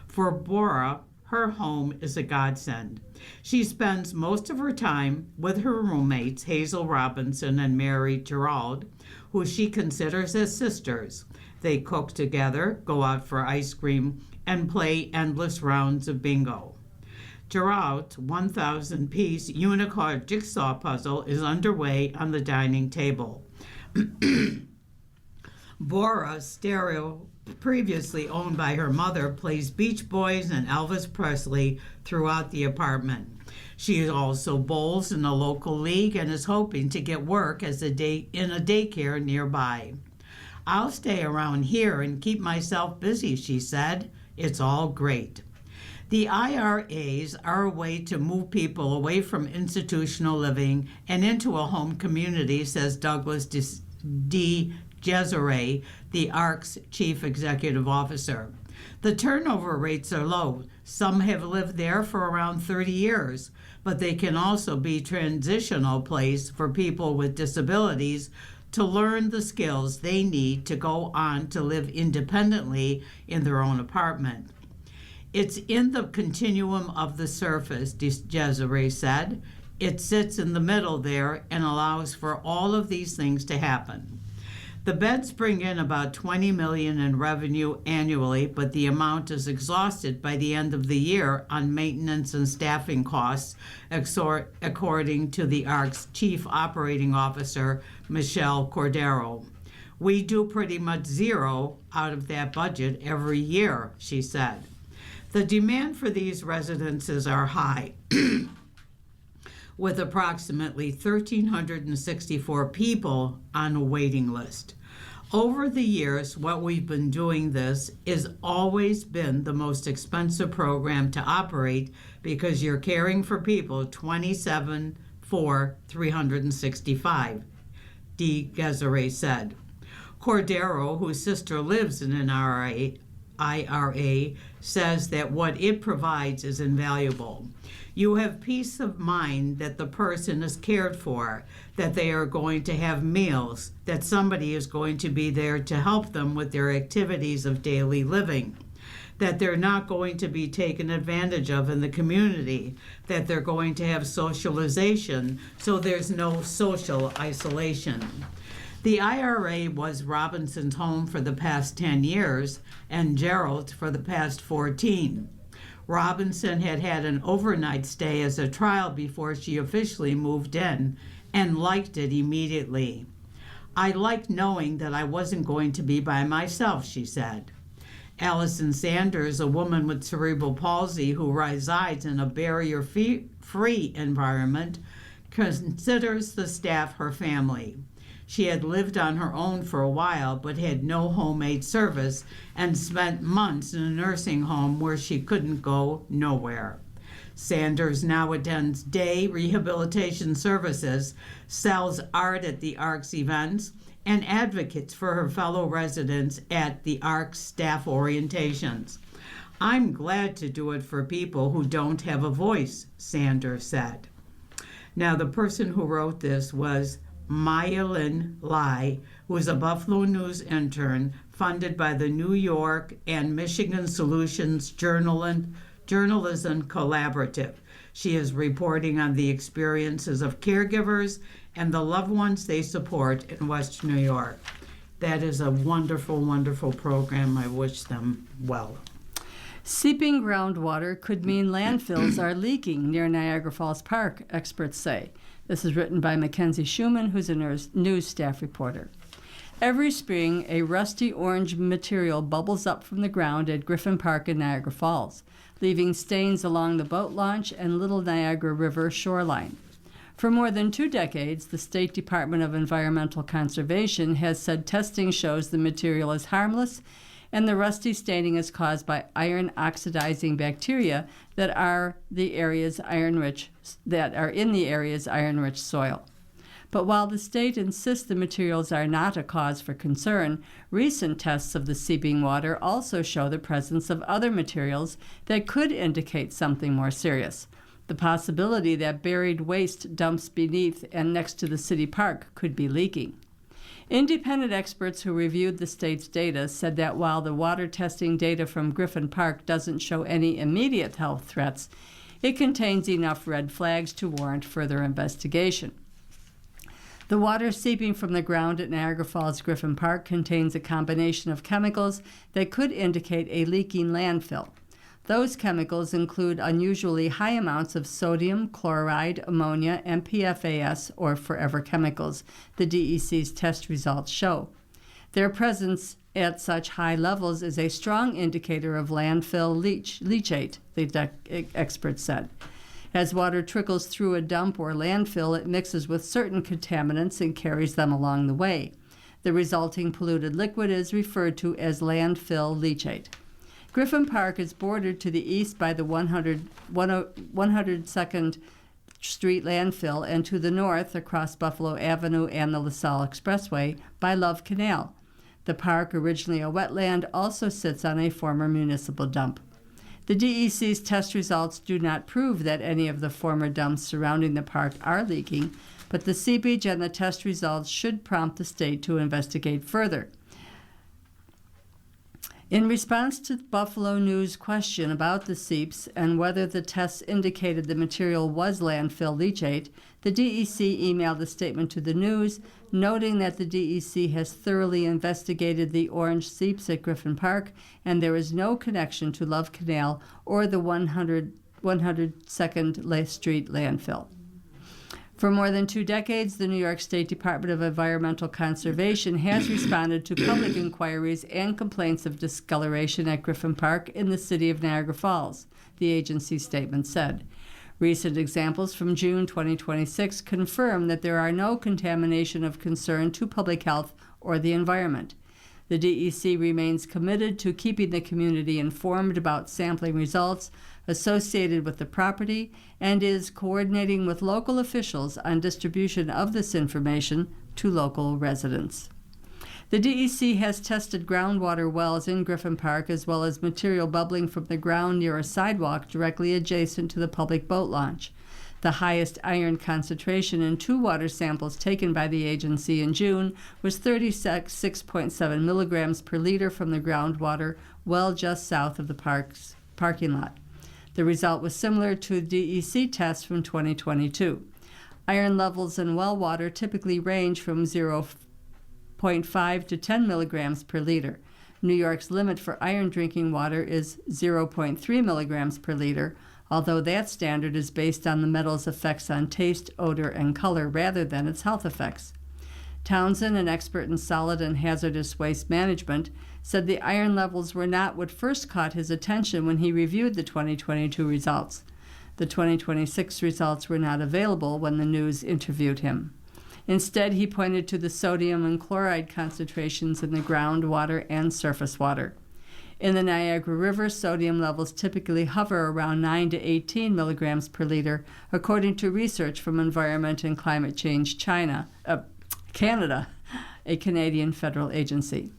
For Bora, her home is a godsend. She spends most of her time with her roommates, Hazel Robinson and Mary Gerald, who she considers as sisters. They cook together, go out for ice cream, and play endless rounds of bingo. Gerald's 1,000-piece unicorn jigsaw puzzle is underway on the dining table. Bora's stereo, previously owned by her mother, plays Beach Boys and Elvis Presley throughout the apartment. She also bowls in a local league and is hoping to get work as in a daycare nearby. I'll stay around here and keep myself busy, she said. It's all great. The IRAs are a way to move people away from institutional living and into a home community, says Douglas D. Jezere, the ARC's chief executive officer. The turnover rates are low. Some have lived there for around 30 years, but they can also be a transitional place for people with disabilities to learn the skills they need to go on to live independently in their own apartment. It's in the continuum of the surface, Jezere said. It sits in the middle there and allows for all of these things to happen. The beds bring in about $20 million in revenue annually, but the amount is exhausted by the end of the year on maintenance and staffing costs, according to the ARC's chief operating officer, Michelle Cordero. We do pretty much zero out of that budget every year, she said. The demand for these residences are high, with approximately 1,364 people on a waiting list. Over the years, what we've been doing this is always been the most expensive program to operate because you're caring for people 27 for 365, De Gesserit said. Cordero, whose sister lives in an IRA says that what it provides is invaluable. You have peace of mind that the person is cared for, that they are going to have meals, that somebody is going to be there to help them with their activities of daily living, that they're not going to be taken advantage of in the community, that they're going to have socialization, so there's no social isolation. The IRA was Robinson's home for the past 10 years and Gerald's for the past 14. Robinson had had an overnight stay as a trial before she officially moved in and liked it immediately. I liked knowing that I wasn't going to be by myself, she said. Allison Sanders, a woman with cerebral palsy who resides in a barrier-free environment, considers the staff her family. She had lived on her own for a while but had no homemade service and spent months in a nursing home where she couldn't go nowhere. Sanders now attends day rehabilitation services, sells art at the ARC's events, and advocates for her fellow residents at the ARC staff orientations. I'm glad to do it for people who don't have a voice, Sanders said. Now, the person who wrote this was Mayalyn Lai, who is a Buffalo News intern funded by the New York and Michigan Solutions Journalism Collaborative. She is reporting on the experiences of caregivers and the loved ones they support in West New York. That is a wonderful, wonderful program. I wish them well. Seeping groundwater could mean landfills are leaking near Niagara Falls Park, experts say. This is written by Mackenzie Schumann, who's a news staff reporter. Every spring, a rusty orange material bubbles up from the ground at Griffin Park in Niagara Falls, leaving stains along the boat launch and Little Niagara River shoreline. For more than 2 decades, the State Department of Environmental Conservation has said testing shows the material is harmless and the rusty staining is caused by iron oxidizing bacteria that are in the area's iron-rich soil. But while the state insists the materials are not a cause for concern, recent tests of the seeping water also show the presence of other materials that could indicate something more serious. The possibility that buried waste dumps beneath and next to the city park could be leaking. Independent experts who reviewed the state's data said that while the water testing data from Griffin Park doesn't show any immediate health threats, it contains enough red flags to warrant further investigation. The water seeping from the ground at Niagara Falls Griffin Park contains a combination of chemicals that could indicate a leaking landfill. Those chemicals include unusually high amounts of sodium, chloride, ammonia, and PFAS, or forever chemicals, the DEC's test results show. Their presence at such high levels is a strong indicator of landfill leachate, the experts said. As water trickles through a dump or landfill, it mixes with certain contaminants and carries them along the way. The resulting polluted liquid is referred to as landfill leachate. Griffin Park is bordered to the east by the 102nd Street landfill and to the north across Buffalo Avenue and the LaSalle Expressway by Love Canal. The park, originally a wetland, also sits on a former municipal dump. The DEC's test results do not prove that any of the former dumps surrounding the park are leaking, but the seepage and the test results should prompt the state to investigate further. In response to Buffalo News' question about the seeps and whether the tests indicated the material was landfill leachate, the DEC emailed a statement to the News, noting that the DEC has thoroughly investigated the orange seeps at Griffin Park, and there is no connection to Love Canal or the 102nd Street landfill. For more than 2 decades, the New York State Department of Environmental Conservation has responded to public inquiries and complaints of discoloration at Griffin Park in the city of Niagara Falls, the agency statement said. Recent examples from June 2026 confirm that there are no contamination of concern to public health or the environment. The DEC remains committed to keeping the community informed about sampling results associated with the property and is coordinating with local officials on distribution of this information to local residents. The DEC has tested groundwater wells in Griffin Park as well as material bubbling from the ground near a sidewalk directly adjacent to the public boat launch. The highest iron concentration in 2 water samples taken by the agency in June was 36.7 milligrams per liter from the groundwater well just south of the park's parking lot. The result was similar to DEC tests from 2022. Iron levels in well water typically range from 0.5 to 10 milligrams per liter. New York's limit for iron drinking water is 0.3 milligrams per liter, although that standard is based on the metal's effects on taste, odor, and color rather than its health effects. Townsend, an expert in solid and hazardous waste management, said the iron levels were not what first caught his attention when he reviewed the 2022 results. The 2026 results were not available when the news interviewed him. Instead, he pointed to the sodium and chloride concentrations in the groundwater and surface water. In the Niagara River, sodium levels typically hover around 9 to 18 milligrams per liter, according to research from Environment and Climate Change Canada, a Canadian federal agency.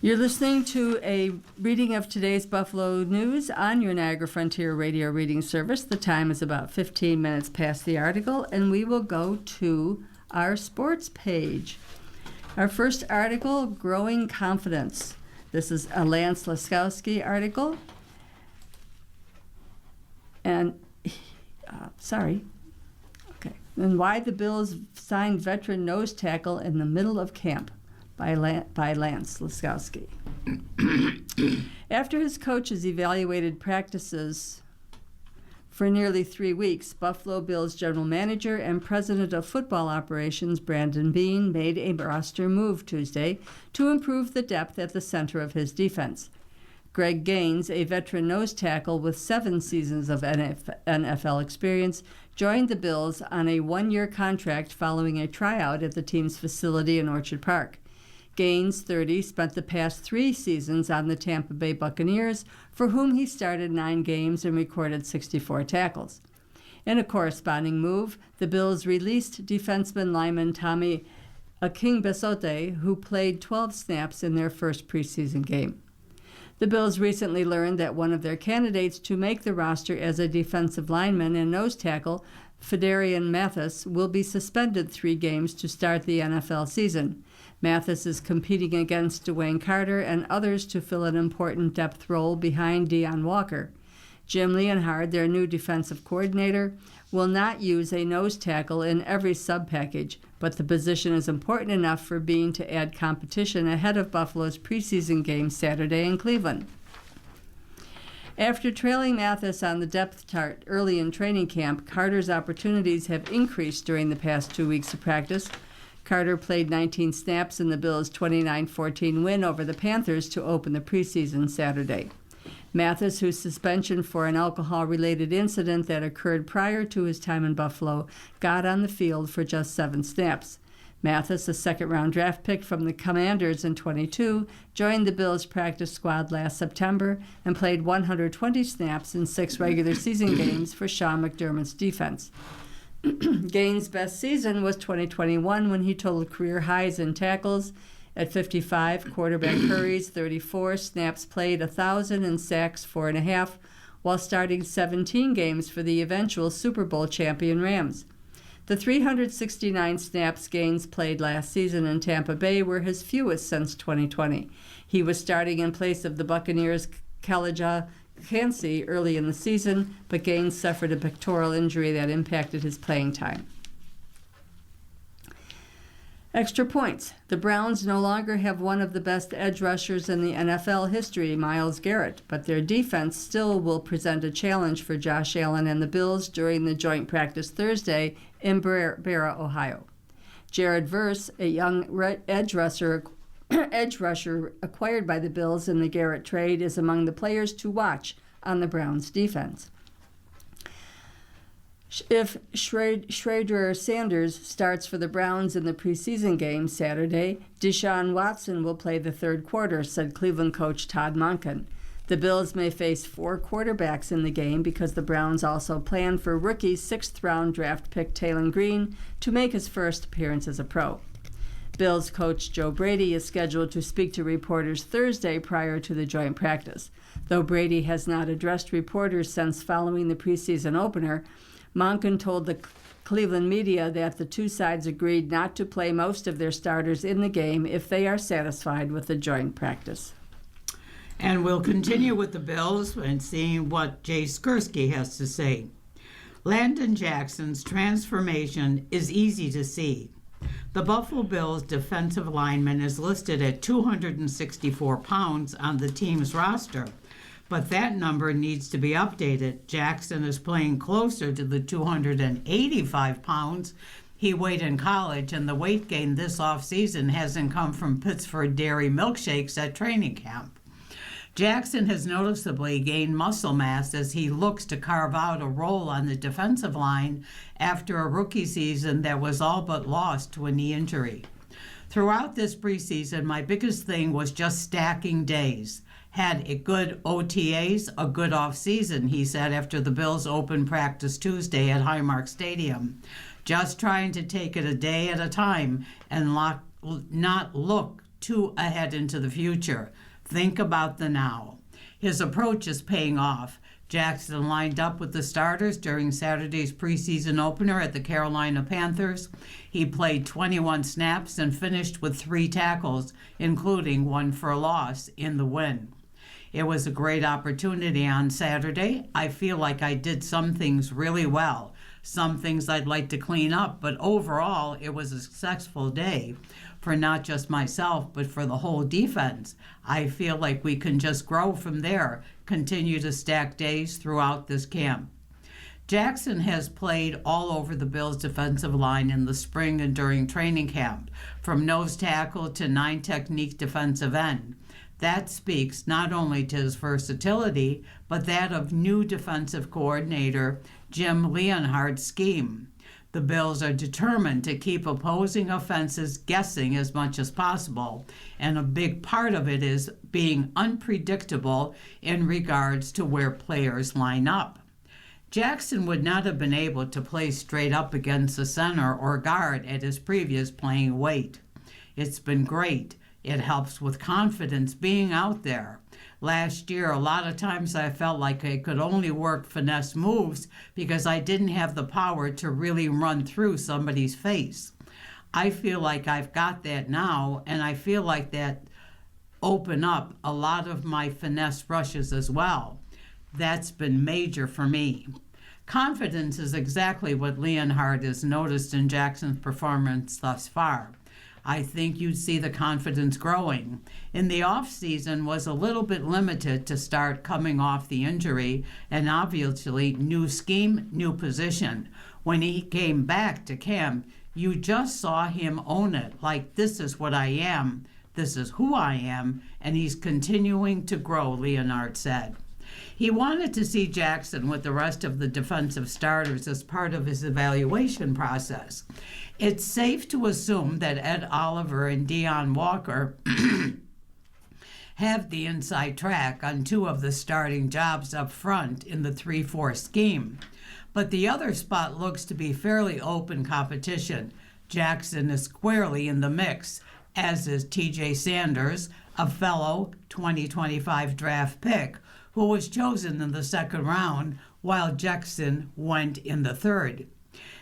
You're listening to a reading of today's Buffalo News on your Niagara Frontier Radio reading service. The time is about 15 minutes past the article, and we will go to our sports page. Our first article, Growing Confidence. This is a Lance Laskowski article. And, And Why the Bills Signed Veteran Nose Tackle in the Middle of Camp by Lance Laskowski. After his coaches evaluated practices for nearly 3 weeks, Buffalo Bills general manager and president of football operations Brandon Beane made a roster move Tuesday to improve the depth at the center of his defense. Greg Gaines, a veteran nose tackle with 7 seasons of NFL experience, joined the Bills on a 1-year contract following a tryout at the team's facility in Orchard Park. Gaines, 30, spent the past 3 seasons on the Tampa Bay Buccaneers, for whom he started 9 games and recorded 64 tackles. In a corresponding move, the Bills released defenseman lineman Tommy Akingbesote, who played 12 snaps in their first preseason game. The Bills recently learned that one of their candidates to make the roster as a defensive lineman and nose tackle, Fedarian Mathis, will be suspended 3 games to start the NFL season. Mathis is competing against Dwayne Carter and others to fill an important depth role behind Deion Walker. Jim Leonhard, their new defensive coordinator, will not use a nose tackle in every sub-package, but the position is important enough for Beane to add competition ahead of Buffalo's preseason game Saturday in Cleveland. After trailing Mathis on the depth chart early in training camp, Carter's opportunities have increased during the past 2 weeks of practice. Carter played 19 snaps in the Bills' 29-14 win over the Panthers to open the preseason Saturday. Mathis, whose suspension for an alcohol-related incident that occurred prior to his time in Buffalo, got on the field for just 7 snaps. Mathis, a second-round draft pick from the Commanders in 22, joined the Bills' practice squad last September and played 120 snaps in 6 regular season games for Sean McDermott's defense. Gaines' best season was 2021 when he totaled career highs in tackles at 55, quarterback hurries 34, snaps played 1,000, and sacks 4.5, while starting 17 games for the eventual Super Bowl champion Rams. The 369 snaps Gaines played last season in Tampa Bay were his fewest since 2020. He was starting in place of the Buccaneers' Kalijah Kancey early in the season, but Gaines suffered a pectoral injury that impacted his playing time. Extra points. The Browns no longer have one of the best edge rushers in the NFL history, Myles Garrett, but their defense still will present a challenge for Josh Allen and the Bills during the joint practice Thursday in Berea, Ohio. Jared Verse, a young edge rusher acquired by the Bills in the Garrett trade, is among the players to watch on the Browns' defense. If Shedeur Sanders starts for the Browns in the preseason game Saturday, Deshaun Watson will play the third quarter, said Cleveland coach Todd Monken. The Bills may face 4 quarterbacks in the game because the Browns also plan for rookie 6th-round draft pick Taylon Green to make his first appearance as a pro. Bills coach Joe Brady is scheduled to speak to reporters Thursday prior to the joint practice. Though Brady has not addressed reporters since following the preseason opener, Monken told the Cleveland media that the two sides agreed not to play most of their starters in the game if they are satisfied with the joint practice. And we'll continue with the Bills and seeing what Jay Skursky has to say. Landon Jackson's transformation is easy to see. The Buffalo Bills defensive lineman is listed at 264 pounds on the team's roster, but that number needs to be updated. Jackson is playing closer to the 285 pounds he weighed in college, and the weight gain this offseason hasn't come from Pittsford Dairy milkshakes at training camp. Jackson has noticeably gained muscle mass as he looks to carve out a role on the defensive line after a rookie season that was all but lost to a knee injury. Throughout this preseason, my biggest thing was just stacking days. Had a good OTAs, a good offseason, he said after the Bills opened practice Tuesday at Highmark Stadium. Just trying to take it a day at a time and not look too ahead into the future. Think about the now. His approach is paying off. Jackson lined up with the starters during Saturday's preseason opener at the Carolina Panthers. He played 21 snaps and finished with 3 tackles, including one for a loss in the win. It was a great opportunity on Saturday. I feel like I did some things really well, some things I'd like to clean up, but overall it was a successful day for not just myself, but for the whole defense. I feel like we can just grow from there, continue to stack days throughout this camp. Jackson has played all over the Bills' defensive line in the spring and during training camp, from nose tackle to 9-technique defensive end. That speaks not only to his versatility, but that of new defensive coordinator Jim Leonhardt's scheme. The Bills are determined to keep opposing offenses guessing as much as possible, and a big part of it is being unpredictable in regards to where players line up. Jackson would not have been able to play straight up against the center or guard at his previous playing weight. It's been great. It helps with confidence being out there. Last year, a lot of times I felt like I could only work finesse moves because I didn't have the power to really run through somebody's face. I feel like I've got that now, and I feel like that open up a lot of my finesse rushes as well. That's been major for me. Confidence is exactly what Leonhardt has noticed in Jackson's performance thus far. I think you'd see the confidence growing. In the off-season was a little bit limited to start coming off the injury, and obviously new scheme, new position. When he came back to camp, you just saw him own it, like this is what I am, this is who I am, and he's continuing to grow, Leonhardt said. He wanted to see Jackson with the rest of the defensive starters as part of his evaluation process. It's safe to assume that Ed Oliver and Deon Walker have the inside track on 2 of the starting jobs up front in the 3-4 scheme. But the other spot looks to be fairly open competition. Jackson is squarely in the mix, as is TJ Sanders, a fellow 2025 draft pick, who was chosen in the 2nd round, while Jackson went in the 3rd.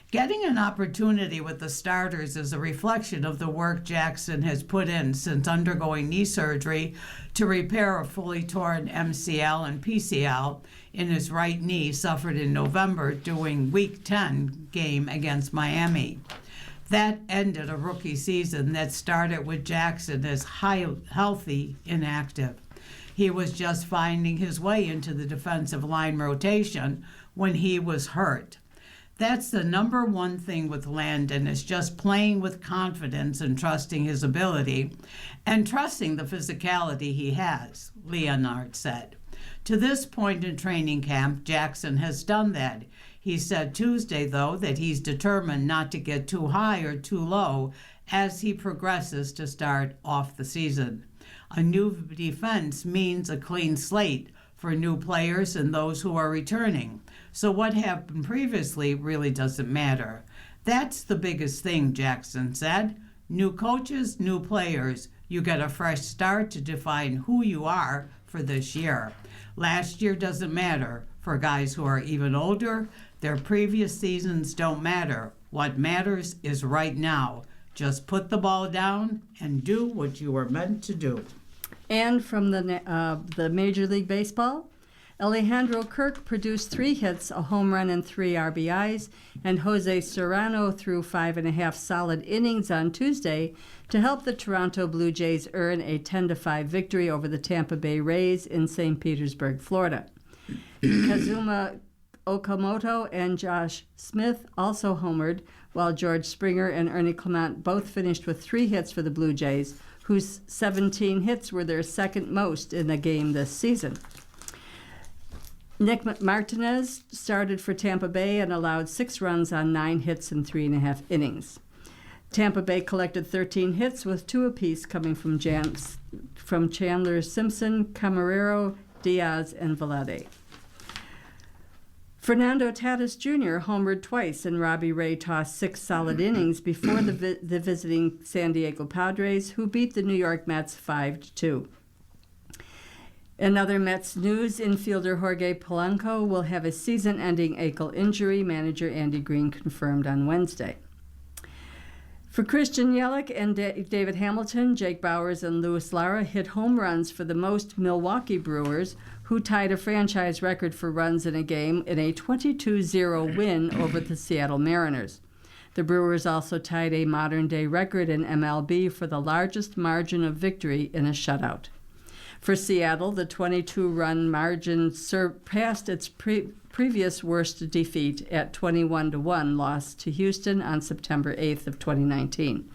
Getting an opportunity with the starters is a reflection of the work Jackson has put in since undergoing knee surgery to repair a fully torn MCL and PCL in his right knee suffered in November during Week 10 game against Miami. That ended a rookie season that started with Jackson as healthy inactive. He was just finding his way into the defensive line rotation when he was hurt. That's the number one thing with Landon, is just playing with confidence and trusting his ability and trusting the physicality he has, Leonhardt said. To this point in training camp, Jackson has done that. He said Tuesday, though, that he's determined not to get too high or too low as he progresses to start off the season. A new defense means a clean slate for new players and those who are returning. So what happened previously really doesn't matter. That's the biggest thing, Jackson said. New coaches, new players. You get a fresh start to define who you are for this year. Last year doesn't matter. For guys who are even older, their previous seasons don't matter. What matters is right now. Just put the ball down and do what you were meant to do. And from the Major League Baseball, Alejandro Kirk produced 3 hits, a home run, and 3 RBIs, and Jose Serrano threw 5.5 solid innings on Tuesday to help the Toronto Blue Jays earn a 10-5 victory over the Tampa Bay Rays in St. Petersburg, Florida. Kazuma Okamoto and Josh Smith also homered, while George Springer and Ernie Clement both finished with 3 hits for the Blue Jays, whose 17 hits were their second most in a game this season. Nick Martinez started for Tampa Bay and allowed 6 runs on 9 hits in 3.5 innings. Tampa Bay collected 13 hits, with 2 apiece coming from Chandler Simpson, Camarero, Diaz, and Valade. Fernando Tatis Jr. homered twice, and Robbie Ray tossed 6 solid innings before the visiting San Diego Padres, who beat the New York Mets 5-2. In other Mets news, infielder Jorge Polanco will have a season-ending ankle injury, manager Andy Green confirmed on Wednesday. For Christian Yelich and David Hamilton, Jake Bauers and Luis Lara hit home runs for the most Milwaukee Brewers, who tied a franchise record for runs in a game in a 22-0 win over the Seattle Mariners. The Brewers also tied a modern-day record in MLB for the largest margin of victory in a shutout. For Seattle, the 22-run margin surpassed its previous worst defeat at 21-1 loss to Houston on September 8th of 2019.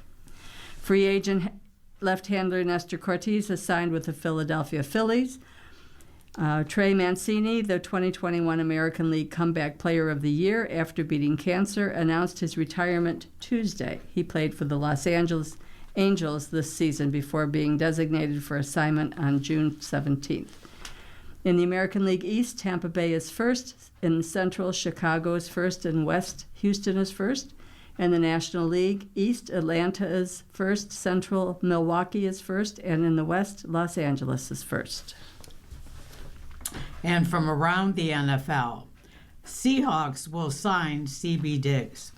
Free agent left-hander Nestor Cortes is signed with the Philadelphia Phillies. Trey Mancini, the 2021 American League Comeback Player of the Year after beating cancer, announced his retirement Tuesday. He played for the Los Angeles Angels this season before being designated for assignment on June 17th. In the American League East, Tampa Bay is first. In Central, Chicago is first, and West, Houston is first. In the National League East, Atlanta is first, Central, Milwaukee is first, and in the West, Los Angeles is first. And from around the NFL, Seahawks will sign CB Diggs.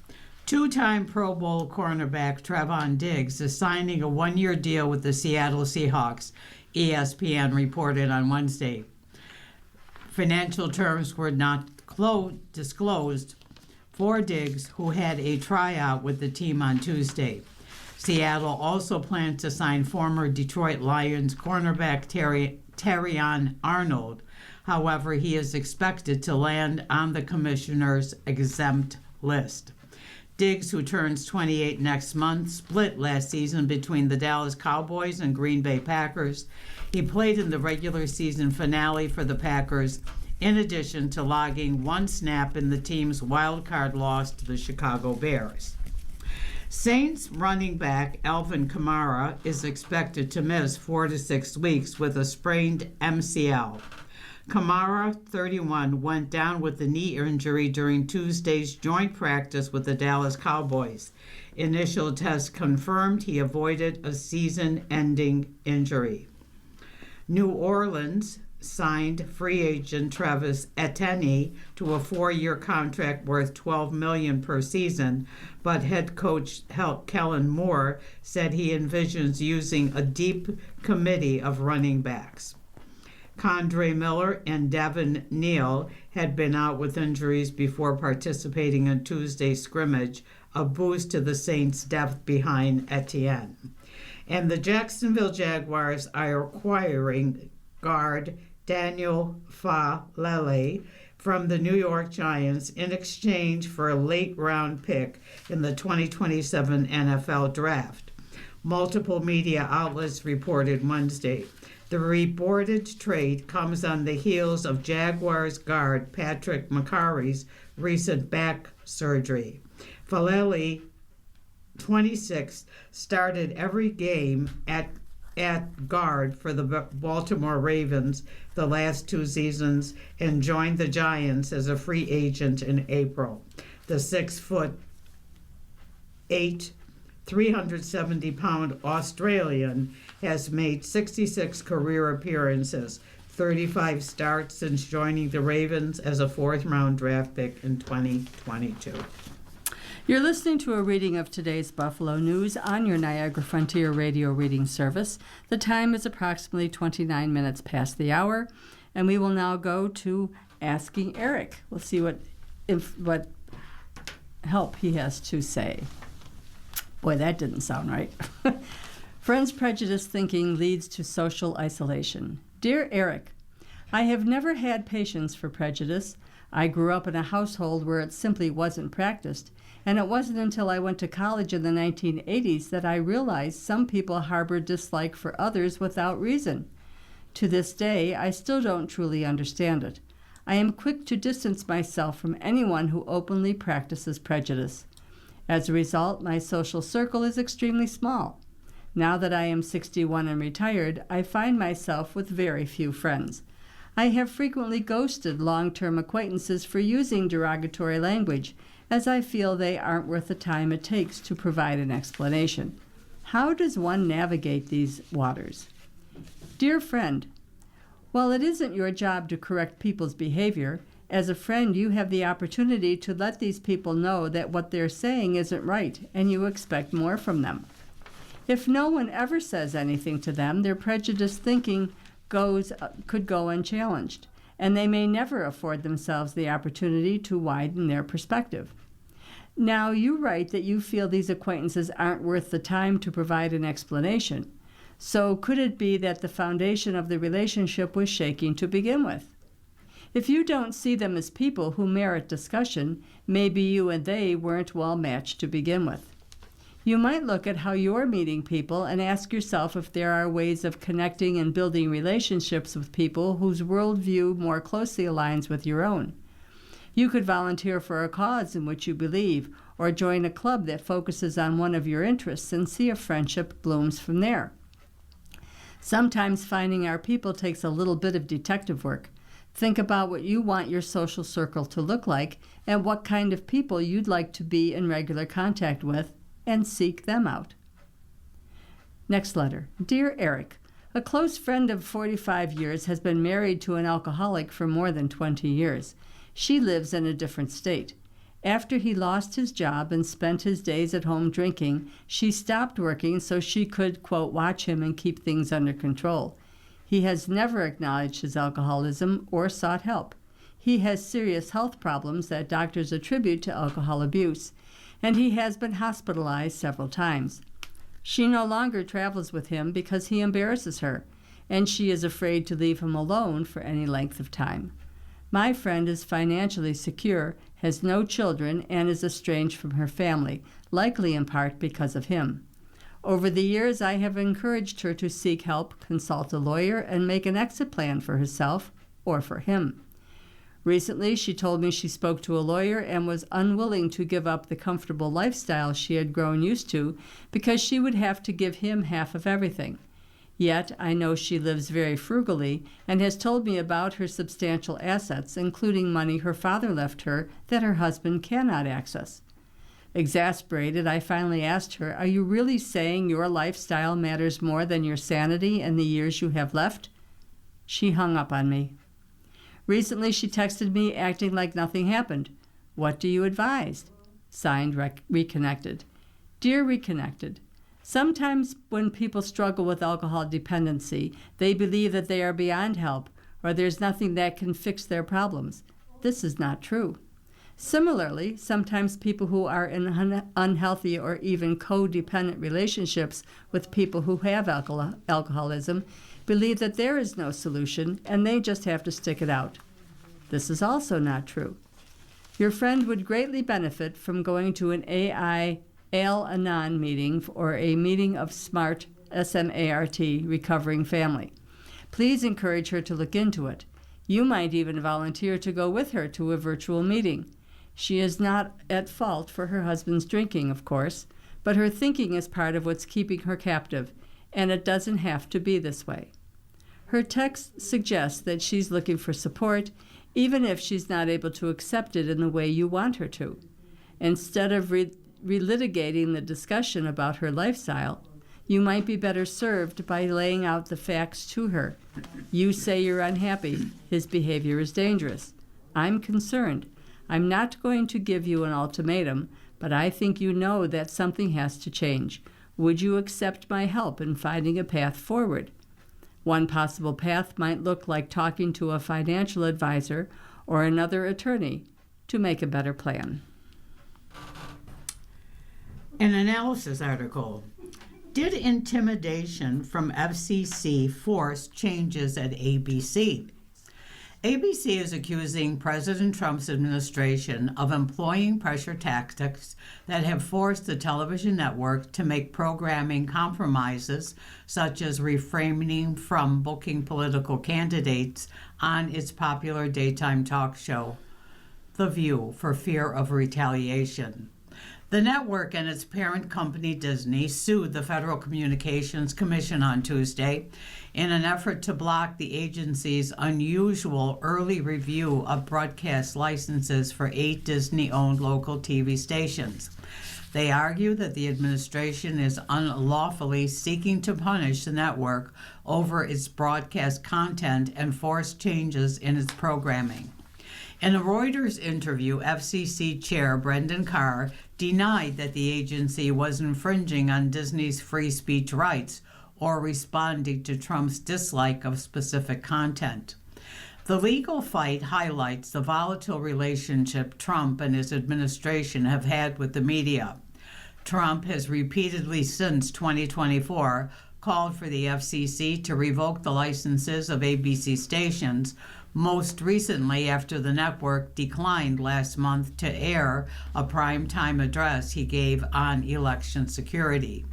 2-time Pro Bowl cornerback Trevon Diggs is signing a 1-year deal with the Seattle Seahawks, ESPN reported on Wednesday. Financial terms were not disclosed for Diggs, who had a tryout with the team on Tuesday. Seattle also plans to sign former Detroit Lions cornerback Terrion Arnold. However, he is expected to land on the commissioner's exempt list. Diggs, who turns 28 next month, split last season between the Dallas Cowboys and Green Bay Packers. He played in the regular season finale for the Packers, in addition to logging 1 snap in the team's wild card loss to the Chicago Bears. Saints running back Alvin Kamara is expected to miss 4 to 6 weeks with a sprained MCL. Kamara, 31, went down with a knee injury during Tuesday's joint practice with the Dallas Cowboys. Initial tests confirmed he avoided a season-ending injury. New Orleans signed free agent Travis Etienne to a 4-year contract worth $12 million per season, but head coach Kellen Moore said he envisions using a deep committee of running backs. Kendre Miller and Devin Neal had been out with injuries before participating in Tuesday's scrimmage, a boost to the Saints' depth behind Etienne. And the Jacksonville Jaguars are acquiring guard Daniel Falele from the New York Giants in exchange for a late-round pick in the 2027 NFL Draft. Multiple media outlets reported Wednesday. The reported trade comes on the heels of Jaguars guard Patrick McCarry's recent back surgery. Falele, 26, started every game at guard for the Baltimore Ravens the last 2 seasons and joined the Giants as a free agent in April. The 6'8", 370-pound Australian has made 66 career appearances, 35 starts since joining the Ravens as a fourth-round draft pick in 2022. You're listening to a reading of today's Buffalo News on your Niagara Frontier Radio reading service. The time is approximately 29 minutes past the hour, and we will now go to Asking Eric. We'll see what help he has to say. Boy, that didn't sound right. Friends prejudice thinking leads to social isolation. Dear Eric, I have never had patience for prejudice. I grew up in a household where it simply wasn't practiced, and it wasn't until I went to college in the 1980s that I realized some people harbor dislike for others without reason. To this day, I still don't truly understand it. I am quick to distance myself from anyone who openly practices prejudice. As a result, my social circle is extremely small. Now that I am 61 and retired, I find myself with very few friends. I have frequently ghosted long-term acquaintances for using derogatory language, as I feel they aren't worth the time it takes to provide an explanation. How does one navigate these waters? Dear friend, while it isn't your job to correct people's behavior, as a friend you have the opportunity to let these people know that what they're saying isn't right and you expect more from them. If no one ever says anything to them, their prejudiced thinking could go unchallenged, and they may never afford themselves the opportunity to widen their perspective. Now, you write that you feel these acquaintances aren't worth the time to provide an explanation. So could it be that the foundation of the relationship was shaking to begin with? If you don't see them as people who merit discussion, maybe you and they weren't well matched to begin with. You might look at how you're meeting people and ask yourself if there are ways of connecting and building relationships with people whose worldview more closely aligns with your own. You could volunteer for a cause in which you believe, or join a club that focuses on one of your interests and see if friendship blooms from there. Sometimes finding our people takes a little bit of detective work. Think about what you want your social circle to look like and what kind of people you'd like to be in regular contact with, and seek them out. Next letter. Dear Eric, a close friend of 45 years has been married to an alcoholic for more than 20 years. She lives in a different state. After he lost his job and spent his days at home drinking, she stopped working so she could, quote, watch him and keep things under control. He has never acknowledged his alcoholism or sought help. He has serious health problems that doctors attribute to alcohol abuse, and he has been hospitalized several times. She no longer travels with him because he embarrasses her, and she is afraid to leave him alone for any length of time. My friend is financially secure, has no children, and is estranged from her family, likely in part because of him. Over the years, I have encouraged her to seek help, consult a lawyer, and make an exit plan for herself or for him. Recently, she told me she spoke to a lawyer and was unwilling to give up the comfortable lifestyle she had grown used to because she would have to give him half of everything. Yet, I know she lives very frugally and has told me about her substantial assets, including money her father left her that her husband cannot access. Exasperated, I finally asked her, "Are you really saying your lifestyle matters more than your sanity and the years you have left?" She hung up on me. Recently, she texted me acting like nothing happened. "What do you advise?" Signed, Reconnected. Dear Reconnected, sometimes when people struggle with alcohol dependency, they believe that they are beyond help or there's nothing that can fix their problems. This is not true. Similarly, sometimes people who are in unhealthy or even codependent relationships with people who have alcoholism believe that there is no solution and they just have to stick it out. This is also not true. Your friend would greatly benefit from going to an Al-Anon meeting or a meeting of SMART, S-M-A-R-T, recovering family. Please encourage her to look into it. You might even volunteer to go with her to a virtual meeting. She is not at fault for her husband's drinking, of course, but her thinking is part of what's keeping her captive, and it doesn't have to be this way. Her text suggests that she's looking for support, even if she's not able to accept it in the way you want her to. Instead of relitigating the discussion about her lifestyle, you might be better served by laying out the facts to her. You say you're unhappy. His behavior is dangerous. I'm concerned. I'm not going to give you an ultimatum, but I think you know that something has to change. Would you accept my help in finding a path forward? One possible path might look like talking to a financial advisor or another attorney to make a better plan. An analysis article. Did intimidation from FCC force changes at ABC? ABC is accusing President Trump's administration of employing pressure tactics that have forced the television network to make programming compromises, such as refraining from booking political candidates on its popular daytime talk show, The View, for fear of retaliation. The network and its parent company Disney sued the Federal Communications Commission on Tuesday in an effort to block the agency's unusual early review of broadcast licenses for 8 Disney-owned local TV stations. They argue that the administration is unlawfully seeking to punish the network over its broadcast content and force changes in its programming. In a Reuters interview, FCC Chair Brendan Carr denied that the agency was infringing on Disney's free speech rights or responding to Trump's dislike of specific content. The legal fight highlights the volatile relationship Trump and his administration have had with the media. Trump has repeatedly since 2024 called for the FCC to revoke the licenses of ABC stations, most recently after the network declined last month to air a primetime address he gave on election security.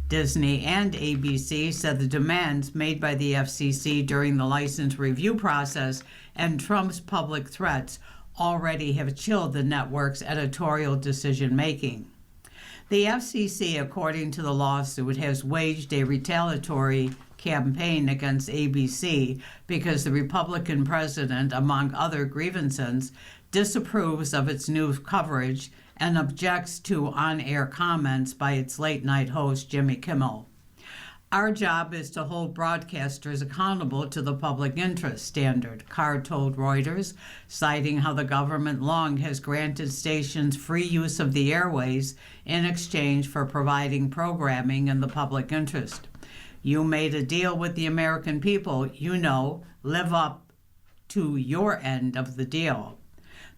Disney and ABC said the demands made by the FCC during the license review process and Trump's public threats already have chilled the network's editorial decision-making. The FCC, according to the lawsuit, has waged a retaliatory campaign against ABC because the Republican president, among other grievances, disapproves of its news coverage and objects to on-air comments by its late-night host, Jimmy Kimmel. Our job is to hold broadcasters accountable to the public interest standard, Carr told Reuters, citing how the government long has granted stations free use of the airways in exchange for providing programming in the public interest. You made a deal with the American people, live up to your end of the deal.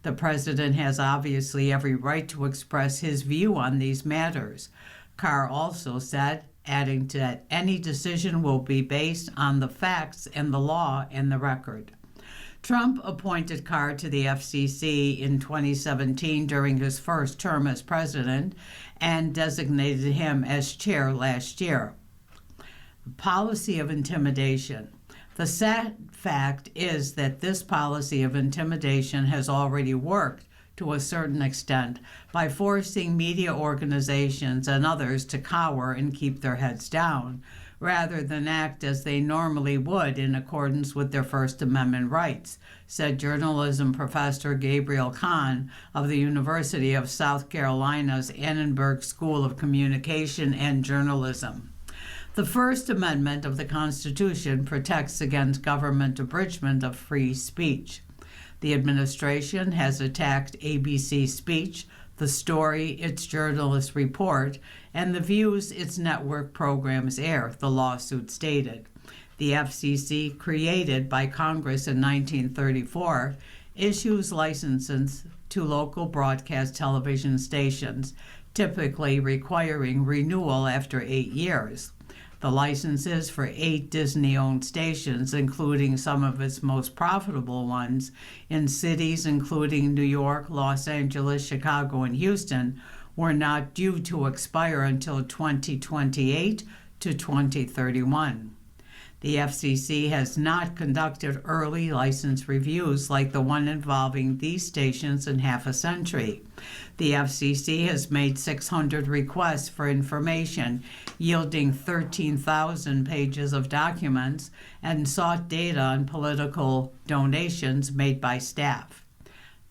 The president has obviously every right to express his view on these matters. Carr also said, adding that any decision will be based on the facts and the law and the record. Trump appointed Carr to the FCC in 2017 during his first term as president and designated him as chair last year. Policy of intimidation. The sad fact is that this policy of intimidation has already worked to a certain extent by forcing media organizations and others to cower and keep their heads down, rather than act as they normally would in accordance with their First Amendment rights, said journalism professor Gabriel Kahn of the University of South Carolina's Annenberg School of Communication and Journalism. The First Amendment of the Constitution protects against government abridgment of free speech. The administration has attacked ABC's speech, the story its journalists report, and the views its network programs air, the lawsuit stated. The FCC, created by Congress in 1934, issues licenses to local broadcast television stations, typically requiring renewal after 8 years. The licenses for 8 Disney-owned stations, including some of its most profitable ones in cities including New York, Los Angeles, Chicago, and Houston, were not due to expire until 2028 to 2031. The FCC has not conducted early license reviews like the one involving these stations in half a century. The FCC has made 600 requests for information, yielding 13,000 pages of documents, and sought data on political donations made by staff.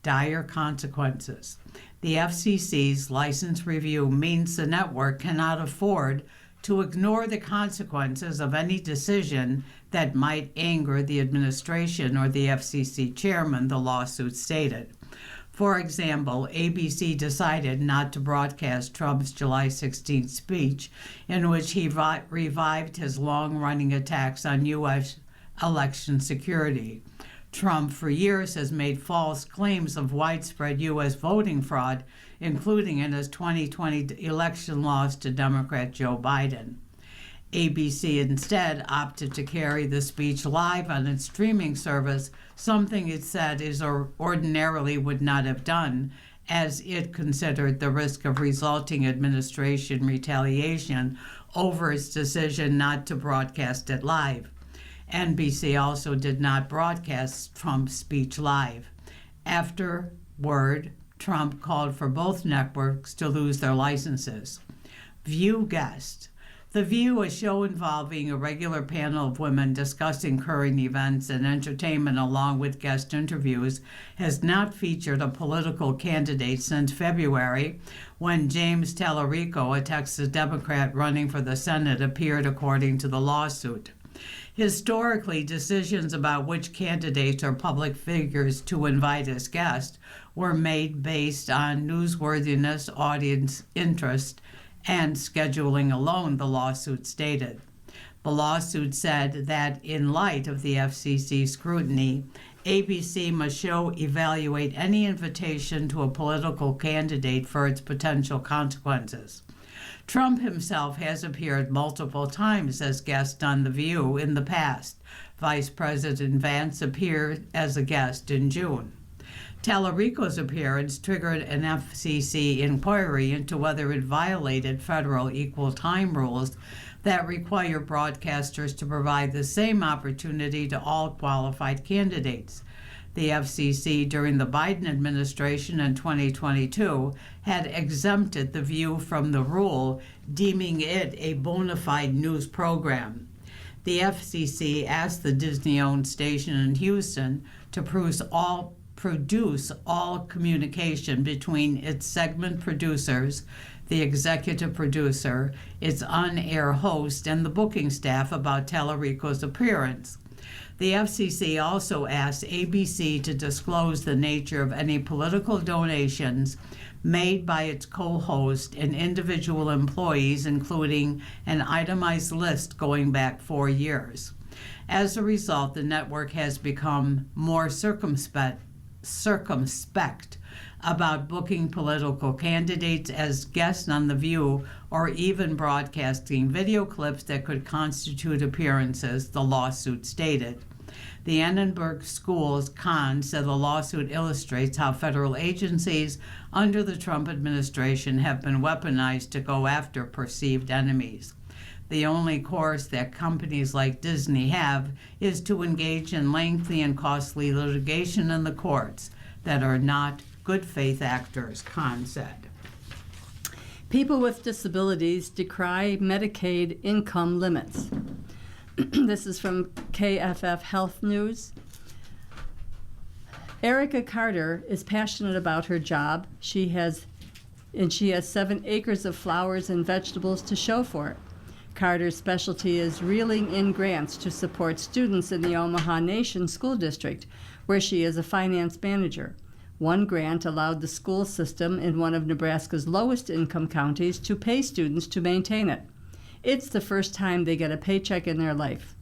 Dire consequences. The FCC's license review means the network cannot afford to ignore the consequences of any decision that might anger the administration or the FCC chairman, the lawsuit stated. For example, ABC decided not to broadcast Trump's July 16th speech, in which he revived his long-running attacks on U.S. election security. Trump, for years, has made false claims of widespread U.S. voting fraud, including in his 2020 election loss to Democrat Joe Biden. ABC instead opted to carry the speech live on its streaming service, something it said it ordinarily would not have done, as it considered the risk of resulting administration retaliation over its decision not to broadcast it live. NBC also did not broadcast Trump's speech live. Afterward, Trump called for both networks to lose their licenses. View guest. The View, a show involving a regular panel of women discussing current events and entertainment along with guest interviews, has not featured a political candidate since February, when James Tallarico, a Texas Democrat running for the Senate, appeared, according to the lawsuit. Historically, decisions about which candidates or public figures to invite as guests were made based on newsworthiness, audience interest, and scheduling alone, the lawsuit stated. The lawsuit said that in light of the FCC scrutiny, ABC must evaluate any invitation to a political candidate for its potential consequences. Trump himself has appeared multiple times as guest on The View in the past. Vice President Vance appeared as a guest in June. Tallarico's appearance triggered an FCC inquiry into whether it violated federal equal time rules that require broadcasters to provide the same opportunity to all qualified candidates. The FCC during the Biden administration in 2022 had exempted The View from the rule, deeming it a bona fide news program. The FCC asked the Disney-owned station in Houston to produce all communication between its segment producers, the executive producer, its on-air host, and the booking staff about Tallarico's appearance. The FCC also asked ABC to disclose the nature of any political donations made by its co-host and individual employees, including an itemized list going back 4 years. As a result, the network has become more circumspect about booking political candidates as guests on The View or even broadcasting video clips that could constitute appearances, the lawsuit stated. The Annenberg School's Khan said the lawsuit illustrates how federal agencies under the Trump administration have been weaponized to go after perceived enemies. The only course that companies like Disney have is to engage in lengthy and costly litigation in the courts that are not good faith actors, Khan said. People with disabilities decry Medicaid income limits. This is from KFF Health News. Erica Carter is passionate about her job. She has 7 acres of flowers and vegetables to show for it. Carter's specialty is reeling in grants to support students in the Omaha Nation School District, where she is a finance manager. One grant allowed the school system in one of Nebraska's lowest income counties to pay students to maintain it. It's the first time they get a paycheck in their life,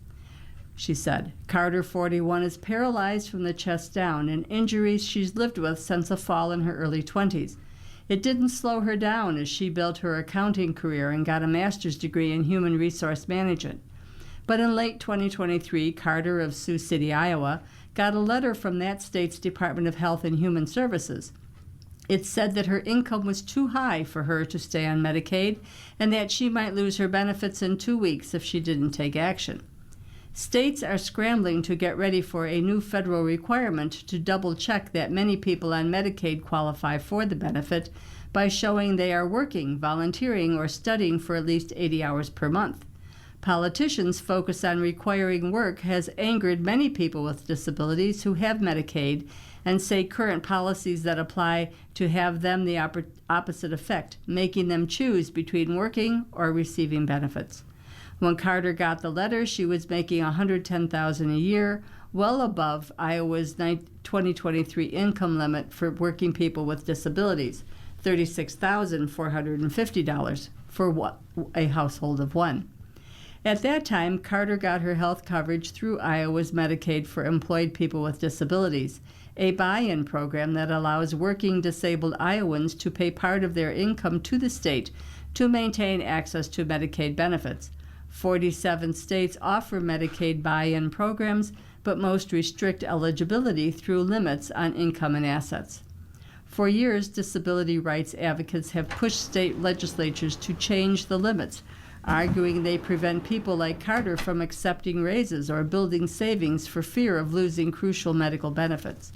she said. Carter, 41, is paralyzed from the chest down, an injury she's lived with since a fall in her early 20s. It didn't slow her down as she built her accounting career and got a master's degree in human resource management. But in late 2023, Carter of Sioux City, Iowa, got a letter from that state's Department of Health and Human Services. It said that her income was too high for her to stay on Medicaid and that she might lose her benefits in 2 weeks if she didn't take action. States are scrambling to get ready for a new federal requirement to double-check that many people on Medicaid qualify for the benefit by showing they are working, volunteering, or studying for at least 80 hours per month. Politicians' focus on requiring work has angered many people with disabilities who have Medicaid and say current policies that apply to have them the opposite effect, making them choose between working or receiving benefits. When Carter got the letter, she was making $110,000 a year, well above Iowa's 2023 income limit for working people with disabilities, $36,450 for a household of one. At that time, Carter got her health coverage through Iowa's Medicaid for employed people with disabilities, a buy-in program that allows working disabled Iowans to pay part of their income to the state to maintain access to Medicaid benefits. 47 states offer Medicaid buy-in programs, but most restrict eligibility through limits on income and assets. For years, disability rights advocates have pushed state legislatures to change the limits, arguing they prevent people like Carter from accepting raises or building savings for fear of losing crucial medical benefits.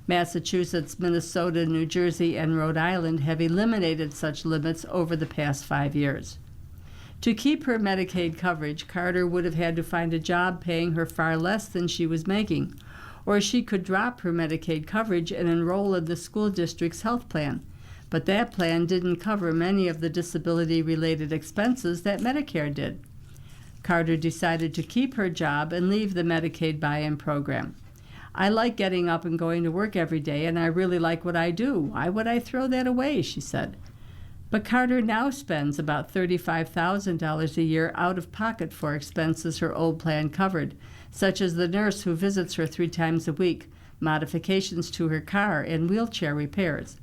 Massachusetts, Minnesota, New Jersey, and Rhode Island have eliminated such limits over the past 5 years. To keep her Medicaid coverage, Carter would have had to find a job paying her far less than she was making, or she could drop her Medicaid coverage and enroll in the school district's health plan. But that plan didn't cover many of the disability-related expenses that Medicare did. Carter decided to keep her job and leave the Medicaid buy-in program. "I like getting up and going to work every day, and I really like what I do. Why would I throw that away?" she said. But Carter now spends about $35,000 a year out of pocket for expenses her old plan covered, such as the nurse who visits her 3 times a week, modifications to her car, and wheelchair repairs.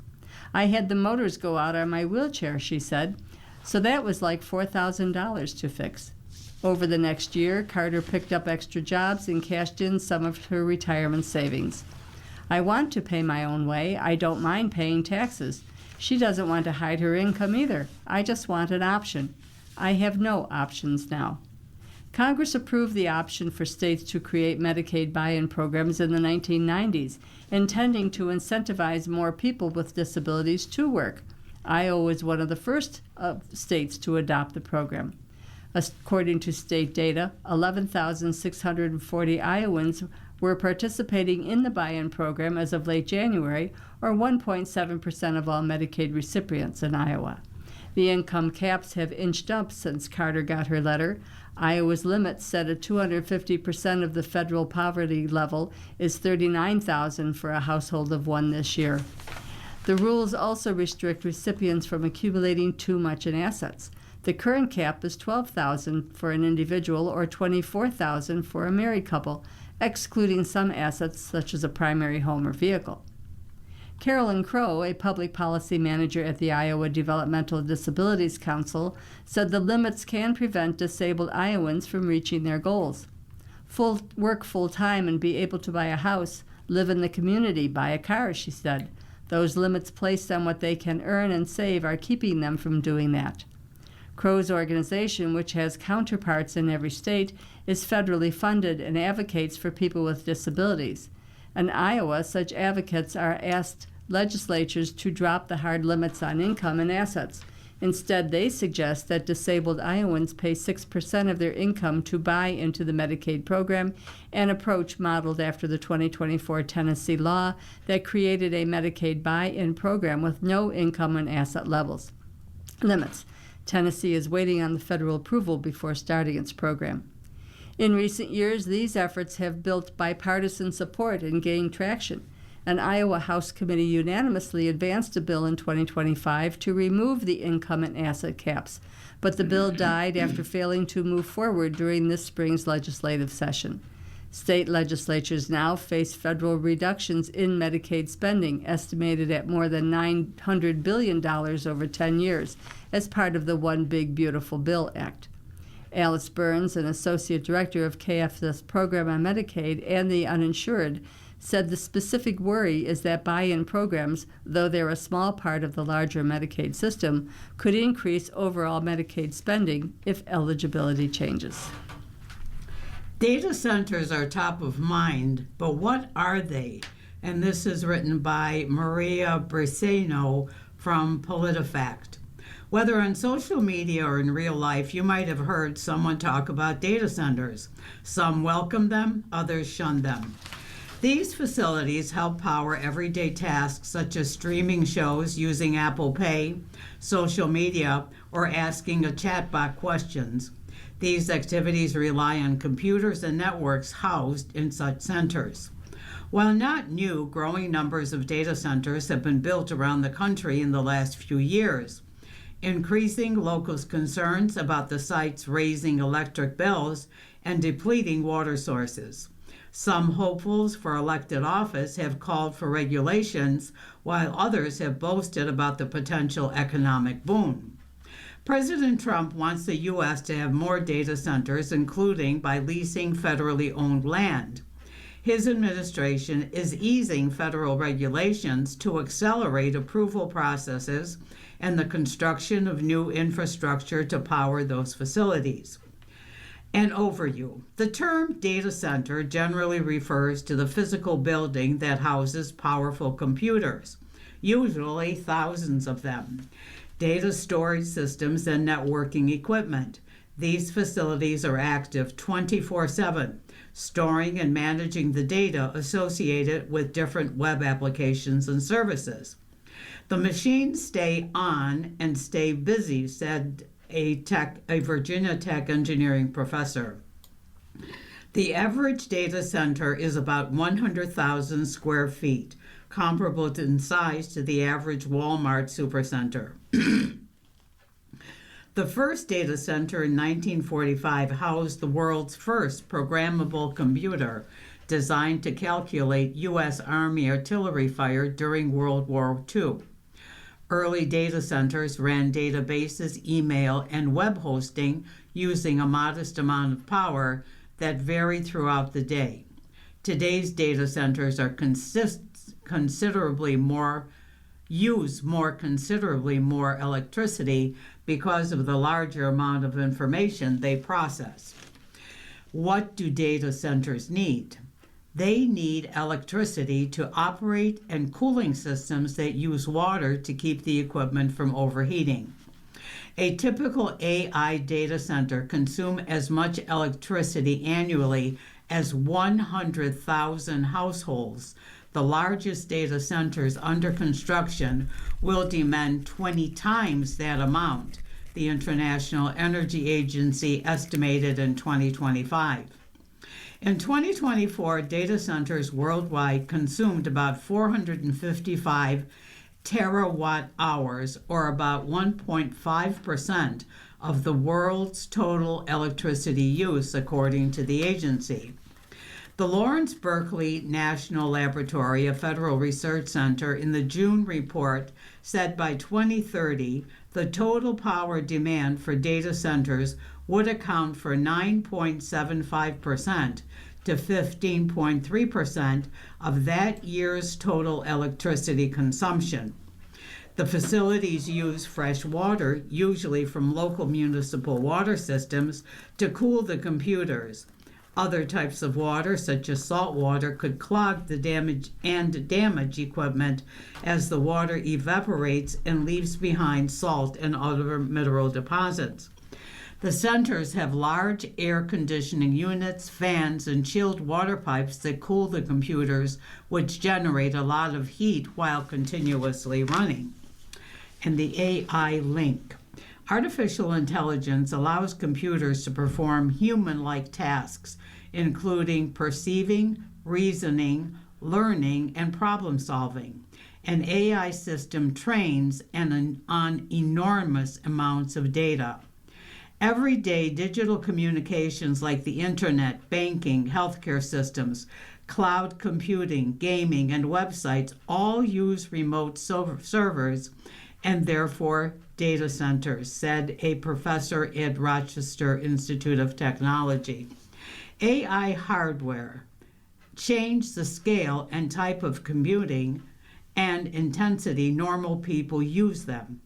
"I had the motors go out on my wheelchair," she said, "so that was like $4,000 to fix." Over the next year, Carter picked up extra jobs and cashed in some of her retirement savings. "I want to pay my own way. I don't mind paying taxes. She doesn't want to hide her income either. I just want an option. I have no options now." Congress approved the option for states to create Medicaid buy-in programs in the 1990s, intending to incentivize more people with disabilities to work. Iowa was one of the first states to adopt the program. According to state data, 11,640 Iowans were participating in the buy-in program as of late January, or 1.7% of all Medicaid recipients in Iowa. The income caps have inched up since Carter got her letter. Iowa's limit, set at 250% of the federal poverty level, is $39,000 for a household of one this year. The rules also restrict recipients from accumulating too much in assets. The current cap is $12,000 for an individual or $24,000 for a married couple, excluding some assets such as a primary home or vehicle. Carolyn Crow, a public policy manager at the Iowa Developmental Disabilities Council, said the limits can prevent disabled Iowans from reaching their goals. Work full-time and be able to buy a house, live in the community, buy a car, she said. Those limits placed on what they can earn and save are keeping them from doing that. Crow's organization, which has counterparts in every state, is federally funded and advocates for people with disabilities. In Iowa, such advocates are asked legislatures to drop the hard limits on income and assets. Instead, they suggest that disabled Iowans pay 6% of their income to buy into the Medicaid program, an approach modeled after the 2024 Tennessee law that created a Medicaid buy-in program with no income and asset limits. Tennessee is waiting on the federal approval before starting its program. In recent years, these efforts have built bipartisan support and gained traction. An Iowa House committee unanimously advanced a bill in 2025 to remove the income and asset caps, but the bill died after failing to move forward during this spring's legislative session. State legislatures now face federal reductions in Medicaid spending, estimated at more than $900 billion over 10 years, as part of the One Big Beautiful Bill Act. Alice Burns, an associate director of KF's program on Medicaid and the uninsured, said the specific worry is that buy-in programs, though they're a small part of the larger Medicaid system, could increase overall Medicaid spending if eligibility changes. Data centers are top of mind, but what are they? And this is written by Maria Briseno from PolitiFact. Whether on social media or in real life, you might have heard someone talk about data centers. Some welcome them, others shun them. These facilities help power everyday tasks such as streaming shows using Apple Pay, social media, or asking a chatbot questions. These activities rely on computers and networks housed in such centers. While not new, growing numbers of data centers have been built around the country in the last few years, increasing local concerns about the sites raising electric bills and depleting water sources. Some hopefuls for elected office have called for regulations, while others have boasted about the potential economic boom. President Trump wants the U.S. to have more data centers, including by leasing federally owned land. His administration is easing federal regulations to accelerate approval processes and the construction of new infrastructure to power those facilities. An overview. The term data center generally refers to the physical building that houses powerful computers, usually thousands of them, data storage systems, and networking equipment. These facilities are active 24/7, storing and managing the data associated with different web applications and services. The machines stay on and stay busy, said a Virginia Tech engineering professor. The average data center is about 100,000 square feet, comparable in size to the average Walmart supercenter. The first data center in 1945 housed the world's first programmable computer designed to calculate U.S. Army artillery fire during World War II. Early data centers ran databases, email, and web hosting using a modest amount of power that varied throughout the day. Today's data centers are considerably more electricity because of the larger amount of information they process. What do data centers need? They need electricity to operate and cooling systems that use water to keep the equipment from overheating. A typical AI data center consumes as much electricity annually as 100,000 households. The largest data centers under construction will demand 20 times that amount, the International Energy Agency estimated in 2025. In 2024, data centers worldwide consumed about 455 terawatt hours, or about 1.5% of the world's total electricity use, according to the agency. The Lawrence Berkeley National Laboratory, a federal research center, in the June report said by 2030, the total power demand for data centers would account for 9.75% to 15.3% of that year's total electricity consumption. The facilities use fresh water, usually from local municipal water systems, to cool the computers. Other types of water, such as salt water, could clog the damage equipment as the water evaporates and leaves behind salt and other mineral deposits. The centers have large air conditioning units, fans, and chilled water pipes that cool the computers, which generate a lot of heat while continuously running. And the AI link. Artificial intelligence allows computers to perform human-like tasks, including perceiving, reasoning, learning, and problem solving. An AI system trains on enormous amounts of data. Everyday digital communications like the internet, banking, healthcare systems, cloud computing, gaming, and websites all use remote servers and therefore data centers, said a professor at Rochester Institute of Technology. AI hardware changed the scale and type of computing and intensity normal people use them.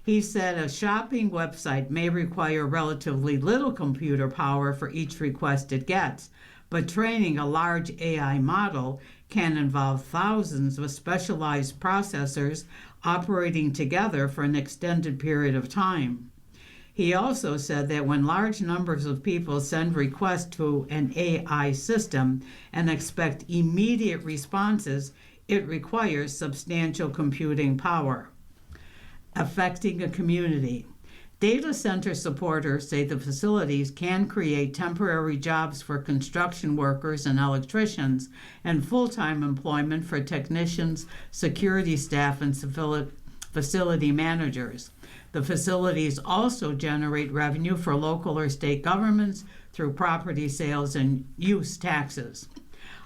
He said a shopping website may require relatively little computer power for each request it gets, but training a large AI model can involve thousands of specialized processors operating together for an extended period of time. He also said that when large numbers of people send requests to an AI system and expect immediate responses, it requires substantial computing power. Affecting a community. Data center supporters say the facilities can create temporary jobs for construction workers and electricians and full-time employment for technicians, security staff, and facility managers. The facilities also generate revenue for local or state governments through property sales and use taxes.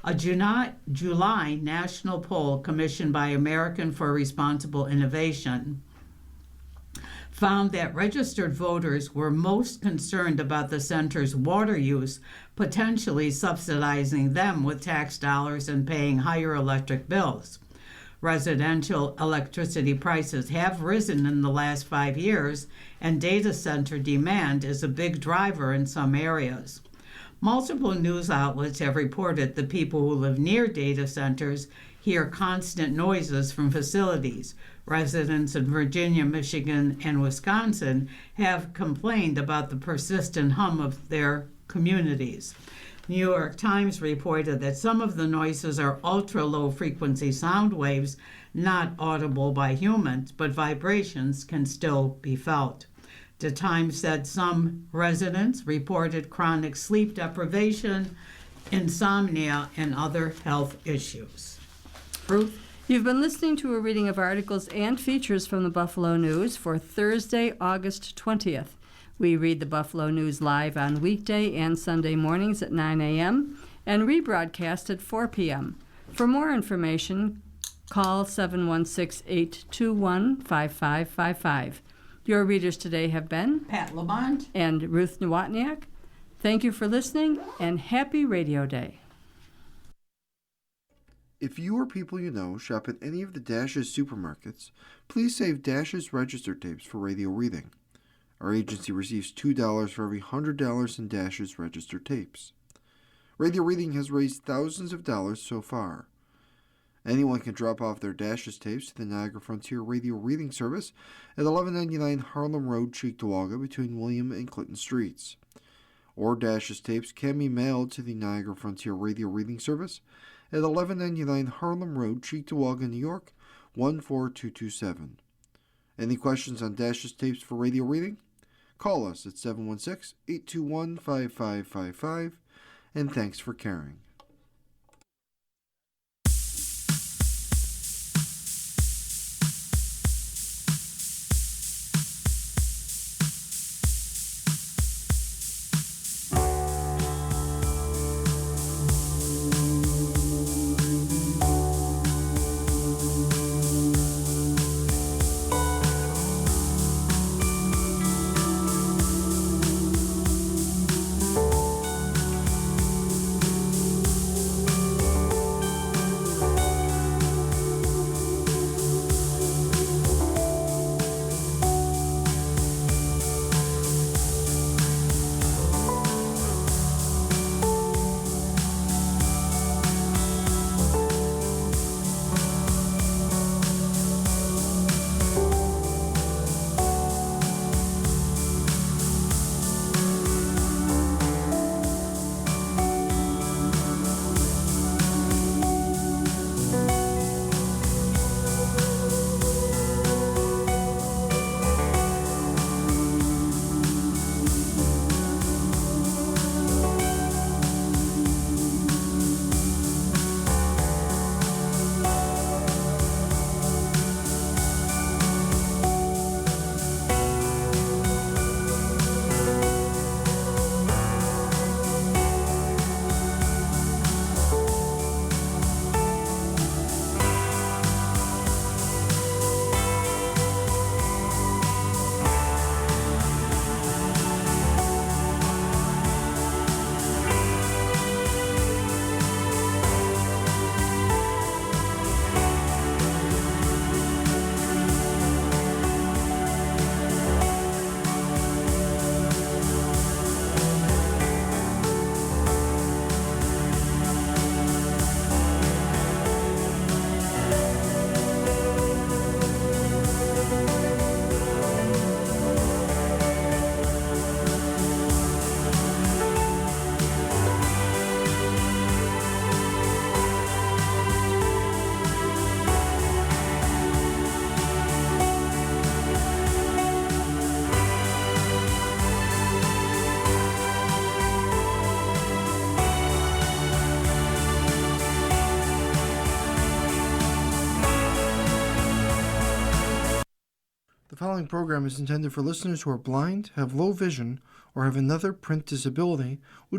A July national poll commissioned by American for Responsible Innovation found that registered voters were most concerned about the center's water use, potentially subsidizing them with tax dollars and paying higher electric bills. Residential electricity prices have risen in the last 5 years, and data center demand is a big driver in some areas. Multiple news outlets have reported that people who live near data centers hear constant noises from facilities. Residents in Virginia, Michigan, and Wisconsin have complained about the persistent hum of their communities. New York Times reported that some of the noises are ultra-low frequency sound waves, not audible by humans, but vibrations can still be felt. The Times said some residents reported chronic sleep deprivation, insomnia, and other health issues. Ruth? You've been listening to a reading of articles and features from the Buffalo News for Thursday, August 20th. We read the Buffalo News live on weekday and Sunday mornings at 9 a.m. and rebroadcast at 4 p.m. For more information, call 716-821-5555. Your readers today have been Pat Lamont and Ruth Nowotniak. Thank you for listening, and happy Radio Day. If you or people you know shop at any of the Dash's supermarkets, please save Dash's register tapes for radio reading. Our agency receives $2 for every $100 in Dash's register tapes. Radio reading has raised thousands of dollars so far. Anyone can drop off their Dash's tapes to the Niagara Frontier Radio Reading Service at 1199 Harlem Road, Cheektowaga, between William and Clinton Streets. Or Dash's tapes can be mailed to the Niagara Frontier Radio Reading Service at 1199 Harlem Road, Cheektowaga, New York, 14227. Any questions on Dash's tapes for radio reading? Call us at 716-821-5555, and thanks for caring. following program is intended for listeners who are blind, have low vision, or have another print disability, which